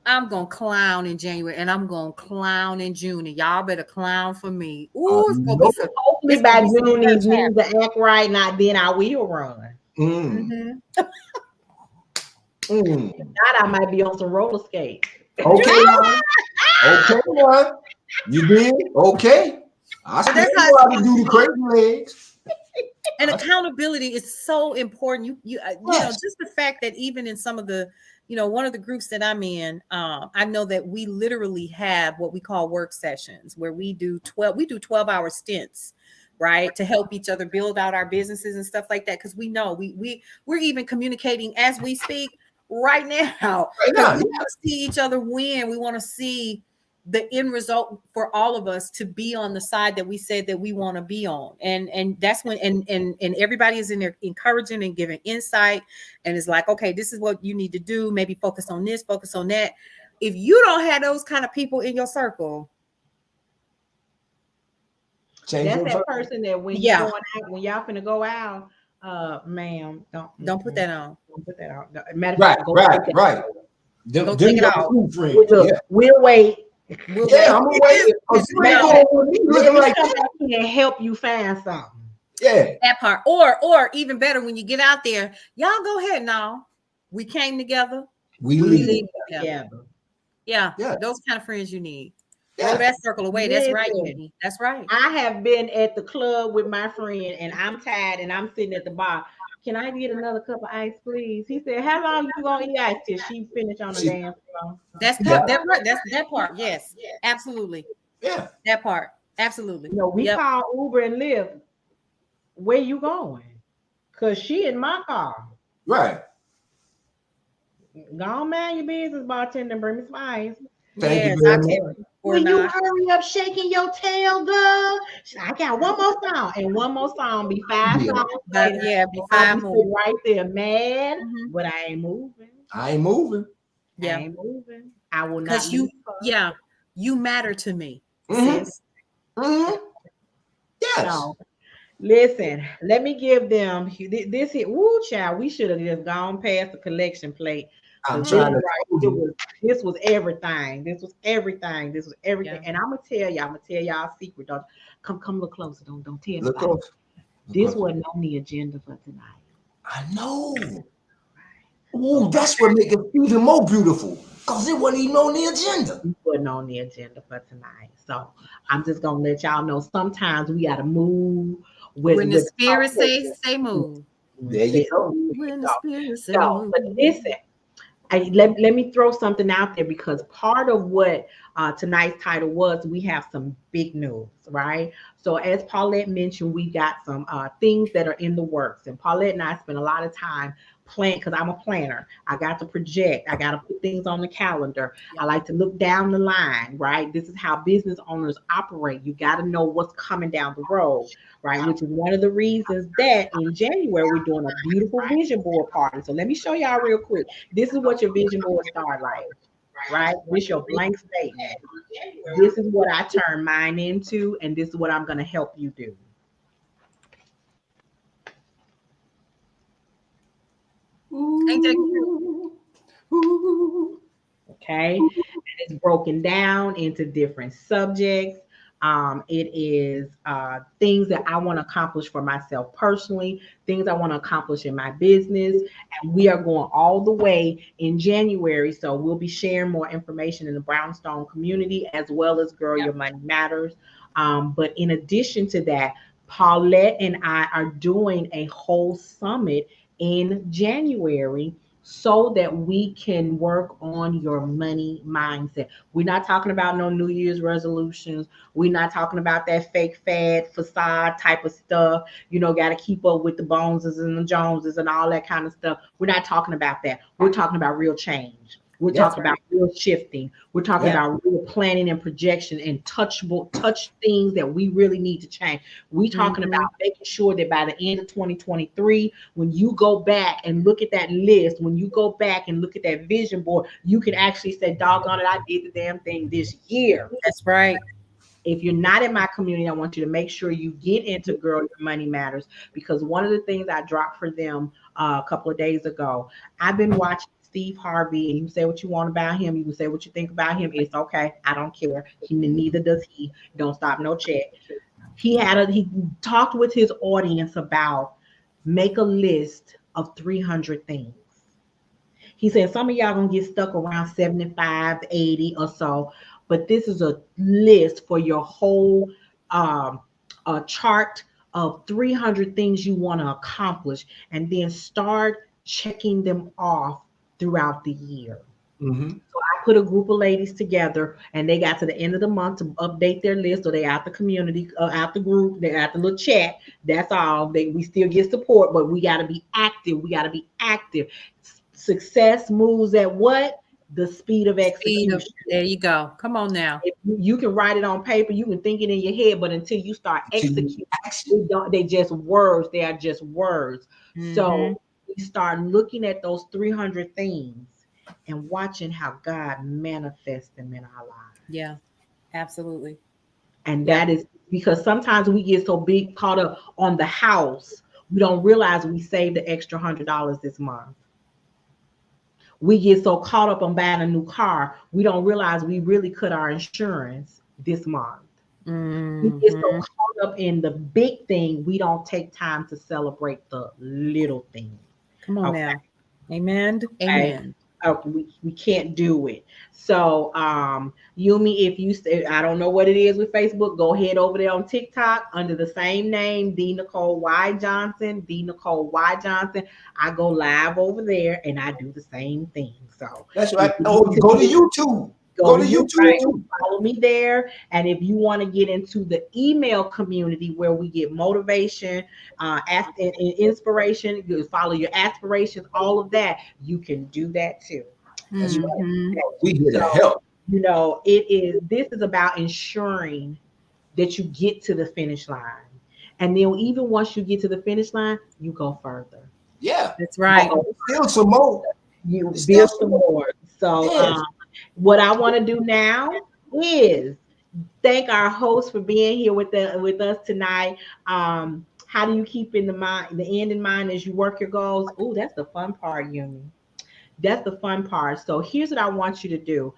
I'm gonna clown in January and I'm gonna clown in June. And y'all better clown for me. Ooh, it's gonna be some, hopefully by June these means to act right, not then I will run. If not, I might be on some roller skates. Okay, man. You did? Okay. I still know how to do the crazy legs. And accountability is so important. You know, just the fact that even in some of the, one of the groups that I'm in, I know that we literally have what we call work sessions where we do 12-hour stints, right, to help each other build out our businesses and stuff like that. Because we know we're even communicating as we speak right now. We want to see each other win. We want to see the end result for all of us to be on the side that we said that we want to be on. And that's when, and everybody is in there encouraging and giving insight. And it's like, okay, this is what you need to do. Maybe focus on this, focus on that. If you don't have those kind of people in your circle, that's that person that when you're going out, when y'all finna go out, ma'am, don't put that on. Don't put that on. Matter of fact, right. Go take it out. We'll wait. I'm gonna wait. Looking like and help you find something. Yeah, that part. Or even better, when you get out there, y'all go ahead now. We came together. We leave together. Yeah, those kind of friends you need. Yeah. Throw that circle away. That's right, Whitney. That's right. I have been at the club with my friend, and I'm tired, and I'm sitting at the bar. Can I get another cup of ice, please? He said, "How long you gonna eat ice till she finish on the dance floor?" That's that part. Yes, absolutely. Yeah, that part. Absolutely. We call Uber and Lyft. Where you going? Cause she in my car. Right. Go on, man, your business, bartender. Bring me some ice. Thank you very much. Will you hurry up shaking your tail, girl? I got one more song, and one more song be 5 songs later. Yeah, be 5 more. Right there, mad, but I ain't moving. Yeah. I ain't moving. I will not. Because you matter to me, sis. Yes. So, listen, let me give them this here. Woo, child, we should have just gone past the collection plate. I'm trying this was everything. This was everything. Yeah. And I'm gonna tell y'all a secret. Don't come look closer. Don't tell Look me. This wasn't on the agenda for tonight. I know. Oh, that's what makes it even more beautiful. Because it wasn't even on the agenda. It wasn't on the agenda for tonight. So I'm just gonna let y'all know sometimes we gotta move when the spirit say move. There you go. When the spirit say move. But listen. Let me throw something out there because part of what tonight's title was, we have some big news, right? So as Paulette mentioned, we got some things that are in the works, and Paulette and I spent a lot of time plan because I'm a planner. I got to project. I got to put things on the calendar. I Yep. like to look down the line, right? This is how business owners operate. You got to know what's coming down the road, right? Which is one of the reasons that in January we're doing a beautiful vision board party. So let me show y'all real quick. This is what your vision board start like, right? This your blank statement. This is what I turn mine into, and this is what I'm going to help you do. Ain't that cute? Okay, and it's broken down into different subjects. It is things that I want to accomplish for myself personally, things I want to accomplish in my business, and we are going all the way in January. So we'll be sharing more information in the Brownstone community as well as Girl Your Yep. Money Matters. But in addition to that, Paulette and I are doing a whole summit in January so that we can work on your money mindset. We're not talking about no New Year's resolutions. We're not talking about that fake fad facade type of stuff. You know, got to keep up with the Boneses and the Joneses and all that kind of stuff. We're not talking about that. We're talking about real change. We're Yes. talking about real shifting. We're talking Yeah. about real planning and projection and touch things that we really need to change. We're talking about making sure that by the end of 2023, when you go back and look at that list, when you go back and look at that vision board, you can actually say, doggone it, I did the damn thing this year. That's right. If you're not in my community, I want you to make sure you get into Girl Your Money Matters, because one of the things I dropped for them a couple of days ago, I've been watching Steve Harvey, and you say what you want about him, you can say what you think about him. It's okay. I don't care. Neither does he. Don't stop no check. He talked with his audience about make a list of 300 things. He said some of y'all gonna get stuck around 75, 80 or so, but this is a list for your whole chart of 300 things you want to accomplish, and then start checking them off throughout the year. Mm-hmm. So I put a group of ladies together, and they got to the end of the month to update their list. So they out the community, out the group, they're out the little chat. That's all. We still get support, but we got to be active. We got to be active. Success moves at what? The speed of execution. There you go. Come on now. If you can write it on paper, you can think it in your head, but until you start executing, they just words. They are just words. So we start looking at those 300 things and watching how God manifests them in our lives. Yeah, absolutely. And that is because sometimes we get so big caught up on the house, we don't realize we saved the extra $100 this month. We get so caught up on buying a new car, we don't realize we really cut our insurance this month. We get so caught up in the big thing, we don't take time to celebrate the little things. Come on now. Amen. Amen. We can't do it. So Yumi, if you say, I don't know what it is with Facebook, go ahead over there on TikTok under the same name, D Nicole Y Johnson, D Nicole Y Johnson. I go live over there and I do the same thing. So that's right. Oh, go to YouTube. Go to YouTube. Right, follow me there. And if you want to get into the email community where we get motivation, and inspiration, you follow your aspirations, all of that, you can do that too. That's right. We here to help. You know, this is about ensuring that you get to the finish line. And then even once you get to the finish line, you go further. Yeah. That's right. Build some more. You build some more. So what I want to do now is thank our host for being here with us tonight. How do you keep the end in mind as you work your goals? Oh, that's the fun part, Yumi. That's the fun part. So here's what I want you to do.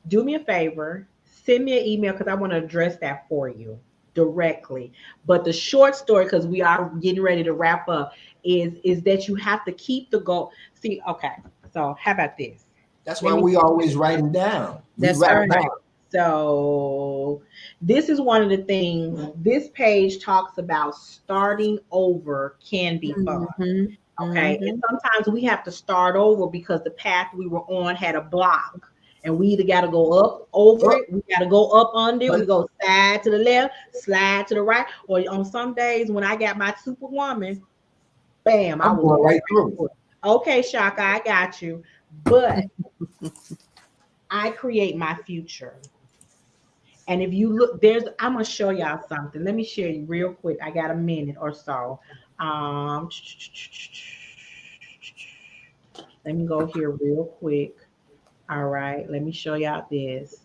Do me a favor, send me an email because I want to address that for you directly. But the short story, because we are getting ready to wrap up, is that you have to keep the goal. See, okay. So how about this? That's why we always write them down. That's right. So this is one of the things. This page talks about starting over can be fun. Okay. And sometimes we have to start over because the path we were on had a block. And we either got to go up over it, we got to go up under it, we go slide to the left, slide to the right. Or on some days when I got my superwoman, Bam, I I'm was going right through. okay, Shaka, I got you. But I create my future. And if you look, I'm gonna show y'all something. Let me share you real quick. I got a minute or so. Um, let me go here real quick. All right, let me show y'all this.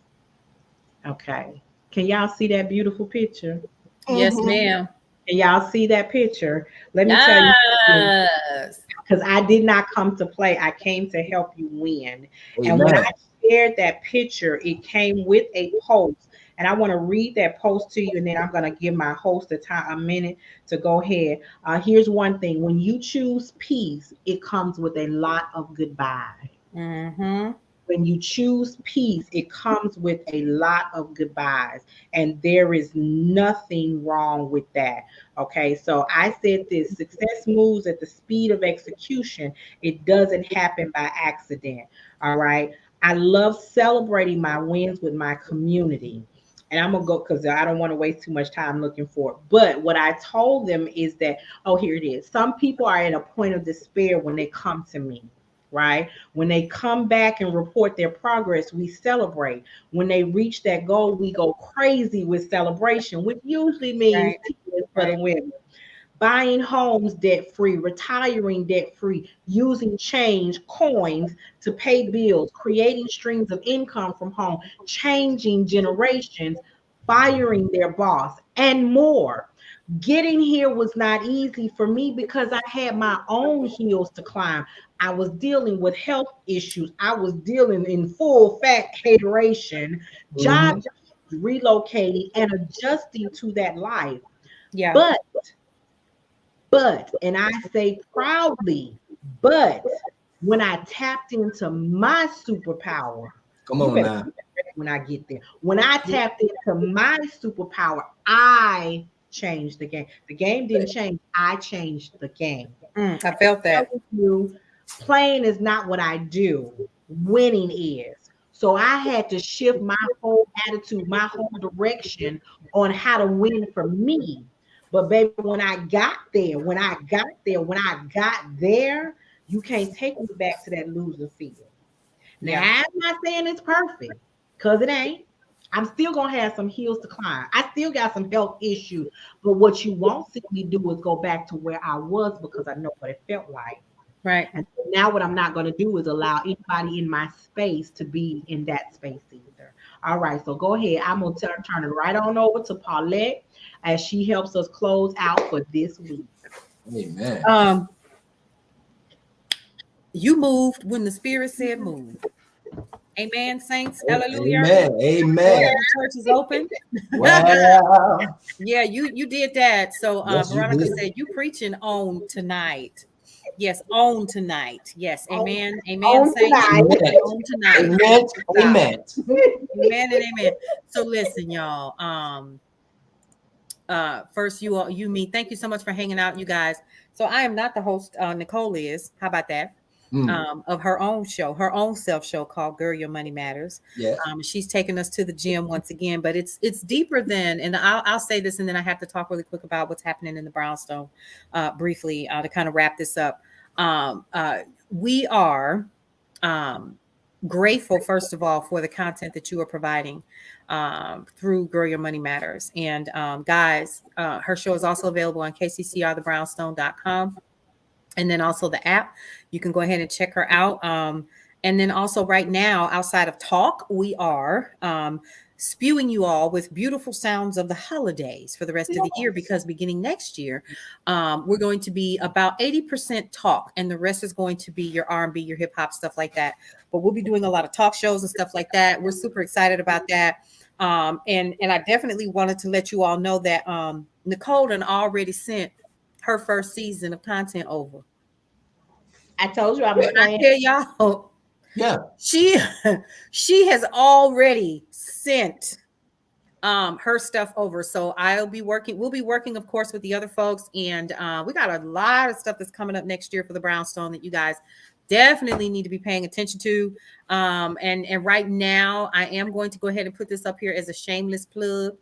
Okay. Can y'all see that beautiful picture? Yes, Mm-hmm. ma'am. Can y'all see that picture? Let me tell you something, Yes. because I did not come to play. I came to help you win. And when Amen. I shared that picture, it came with a post. And I want to read that post to you, and then I'm going to give my host a minute to go ahead. Here's one thing: when you choose peace, it comes with a lot of goodbye. Mm-hmm. When you choose peace, it comes with a lot of goodbyes, and there is nothing wrong with that. Okay, so I said this: success moves at the speed of execution, it doesn't happen by accident. All right, I love celebrating my wins with my community. And I'm gonna go because I don't want to waste too much time looking for it. But what I told them is that, oh, here it is. Some people are at a point of despair when they come to me, right? When they come back and report their progress, we celebrate. When they reach that goal, we go crazy with celebration, which usually means Right. tears for the Right. women. Buying homes debt free, retiring debt free, using change, coins to pay bills, creating streams of income from home, changing generations, firing their boss, and more. Getting here was not easy for me because I had my own hills to climb. I was dealing with health issues. I was dealing in full fat hateration, job Mm-hmm. relocating and adjusting to that life. Yeah. But and I say proudly, but when I tapped into my superpower, Come you on better now. get ready when I get there. When I tapped into my superpower, I changed the game. The game didn't change, I changed the game. I felt that. Telling you, playing is not what I do, winning is. So I had to shift my whole attitude, my whole direction on how to win for me. But baby, when I got there, you can't take me back to that losing field. Now, Yeah. I'm not saying it's perfect, because it ain't. I'm still gonna have some hills to climb. I still got some health issues. But what you won't see me do is go back to where I was, because I know what it felt like. Right. And so now what I'm not going to do is allow anybody in my space to be in that space either. All right, so go ahead. I'm going to turn it right on over to Paulette as she helps us close out for this week. Amen. Um, you moved when the Spirit said move. Amen, saints. Hallelujah. Amen. Go Amen. ahead. The church is open. Wow. Yeah, you did that. So Yes, you Veronica did. said you preaching on tonight. Yes, on tonight. Yes, amen. Amen, On saints. tonight. Amen. On tonight. Amen. Glory to God. Amen. Amen and amen. So listen, y'all. First you me. Thank you so much for hanging out, you guys. So I am not the host. Nicole is. How about that? Mm. Of her own show, her own self show called Girl Your Money Matters. Yes. She's taken us to the gym once again, but it's deeper than, and I'll say this, and then I have to talk really quick about what's happening in the brownstone briefly to kind of wrap this up. Um, uh, we are um, grateful, first of all, for the content that you are providing through Girl Your Money Matters. And guys, her show is also available on kccrthebrownstone.com. And then also the app. You can go ahead and check her out. And then also right now, outside of talk, we are spewing you all with beautiful sounds of the holidays for the rest of the year, because beginning next year, we're going to be about 80% talk, and the rest is going to be your R&B, your hip hop, stuff like that. But we'll be doing a lot of talk shows and stuff like that. We're super excited about that. And I definitely wanted to let you all know that Nicole done already sent her first season of content over. I told you I'm a When I plan. tell y'all, Yeah. she she has already sent her stuff over. So we'll be working, of course, with the other folks. And we got a lot of stuff that's coming up next year for the brownstone that you guys definitely need to be paying attention to. And right now I am going to go ahead and put this up here as a shameless plug.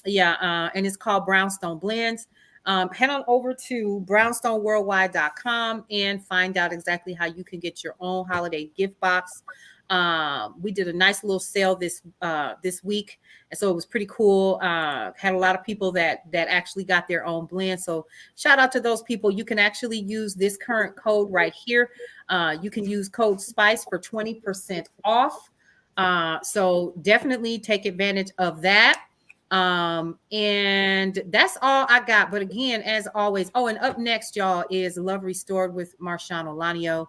Yeah, and it's called Brownstone Blends. head on over to brownstoneworldwide.com and find out exactly how you can get your own holiday gift box. We did a nice little sale this week, and so it was pretty cool. Had a lot of people that actually got their own blend. So shout out to those people. You can actually use this current code right here. You can use code SPICE for 20% off. So definitely take advantage of that. And that's all I got. But again, as always, and up next, y'all, is Love Restored with Marshawn Olanio.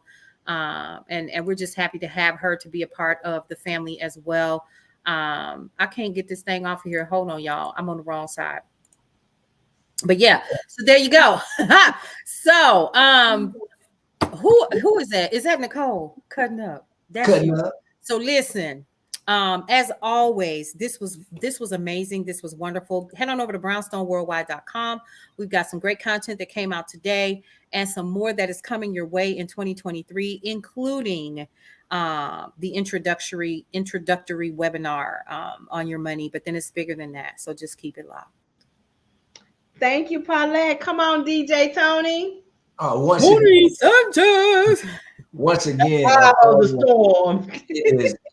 And we're just happy to have her to be a part of the family as well. I can't get this thing off of here. Hold on, y'all. I'm on the wrong side. But yeah, so there you go. So who is that? Is that Nicole cutting up? That's Cutting you. up. So listen, as always, this was amazing. This was wonderful. Head on over to brownstoneworldwide.com. We've got some great content that came out today and some more that is coming your way in 2023, including the introductory webinar on your money. But then it's bigger than that. So just keep it locked. Thank you, Paulette. Come on, DJ Tony. Once again, the storm.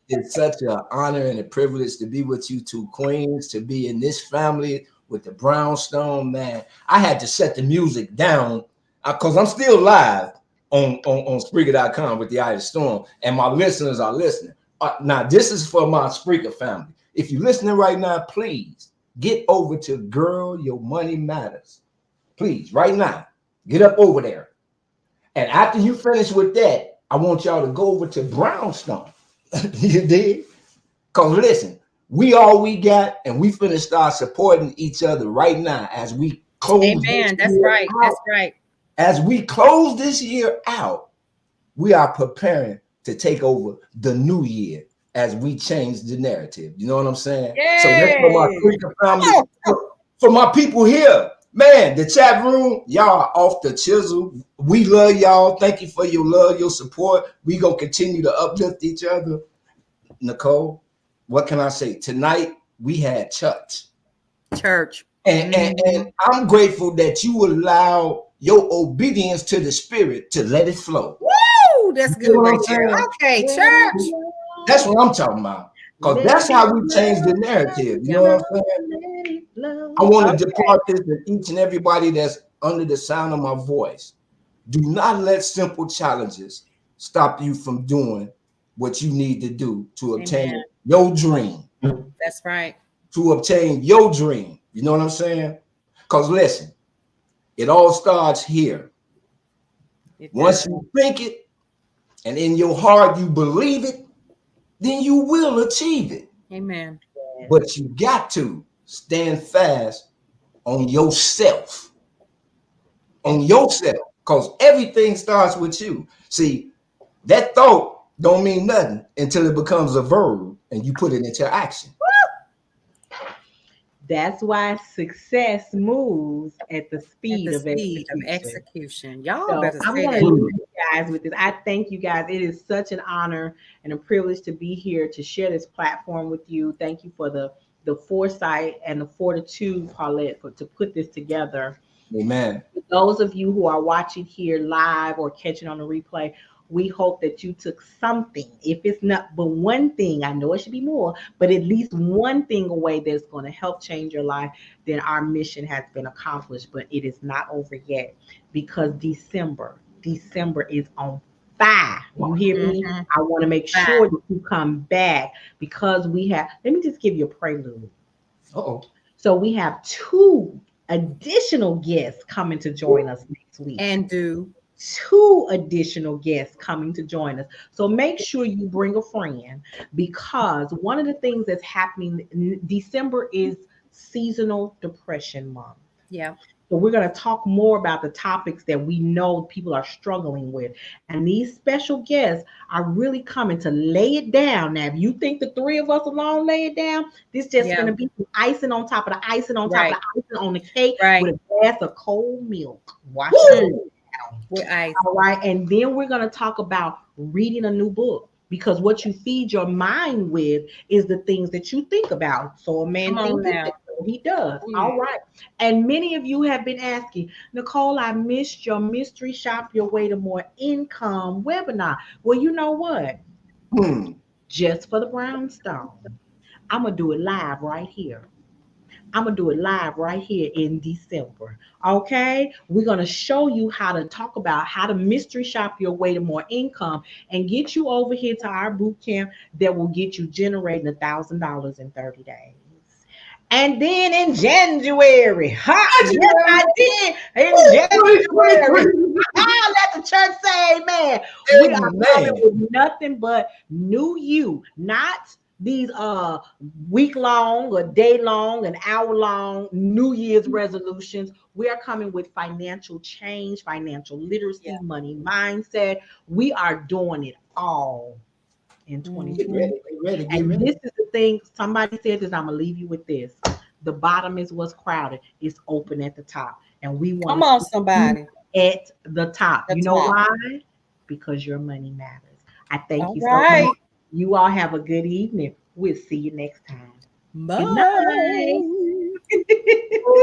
it's such an honor and a privilege to be with you two queens, to be in this family with the Brownstone, man. I had to set the music down because I'm still live on Spreaker.com with the Eye of the Storm, and my listeners are listening. Now, this is for my Spreaker family. If you're listening right now, please get over to Girl, Your Money Matters. Please, right now, get up over there. And after you finish with that, I want y'all to go over to Brownstone. You did? Because listen, we all we got, and we finna start supporting each other right now as we close. Amen. That's right. Out. That's right. As we close this year out, we are preparing to take over the new year as we change the narrative. You know what I'm saying? Yay! So that's for my Spreaker family, for my people here. Man, the chat room, y'all off the chisel. We love y'all. Thank you for your love, your support. We gonna continue to uplift each other. Nicole, what can I say? Tonight we had church. And I'm grateful that you allow your obedience to the spirit to let it flow. Woo! That's good right there. Okay, church. That's what I'm talking about. Because that's how we change the narrative. You know what I'm saying? I want to depart this to each and everybody that's under the sound of my voice. Do not let simple challenges stop you from doing what you need to do to obtain your dream. That's right. To obtain your dream. You know what I'm saying? Because listen, it all starts here. Once you think it and in your heart you believe it, then you will achieve it. Amen. But you got to stand fast on yourself. On yourself. Because everything starts with you. See, that thought don't mean nothing until it becomes a verb and you put it into action. That's why success moves at the speed of execution. Y'all so better I'm going to leave you guys with this. I thank you guys. It is such an honor and a privilege to be here to share this platform with you. Thank you for the foresight and the fortitude, Paulette, to put this together. Amen. For those of you who are watching here live or catching on the replay, we hope that you took something, if it's not but one thing, I know it should be more, but at least one thing away that's going to help change your life, then our mission has been accomplished. But it is not over yet, because December is on fire. You hear me? I want to make sure that you come back, because we have, let me just give you a prelude. So we have 2 additional guests coming to join us next week. And 2 additional guests coming to join us. So make sure you bring a friend, because one of the things that's happening, December is seasonal depression month. Yeah. So we're going to talk more about the topics that we know people are struggling with. And these special guests are really coming to lay it down. Now, if you think the 3 of us alone lay it down, this just going to be some icing on top of the icing on top of the icing on the cake with a glass of cold milk. Watch it. All right. And then we're going to talk about reading a new book, because what you feed your mind with is the things that you think about. So a man thinks He does. Yeah. All right. And many of you have been asking, Nicole, I missed your mystery shop your way to more income webinar. Well, you know what? Hmm. Just for the brownstone, I'm gonna do it live right here. I'm gonna do it live right here in December. Okay, we're gonna show you how to talk about how to mystery shop your way to more income and get you over here to our boot camp that will get you generating $1,000 in 30 days. And then in January, ha, yes, I did. In January, 2023. let the church say amen. We are coming Amen. with nothing but new you, not these week long or day long and hour long New Year's resolutions. We are coming with financial change, financial Yeah. literacy, money mindset. We are doing it all in Get 2020. Mhm. ready. Get ready. Get And ready. this is the thing, somebody said this, I'm gonna leave you with this. The bottom is what's crowded, it's open at the top. And we want Come to on, see you somebody. at the top. The You know top. why? Because your money matters. I thank All you so much. right. You all have a good evening. We'll see you next time. Good night. Bye.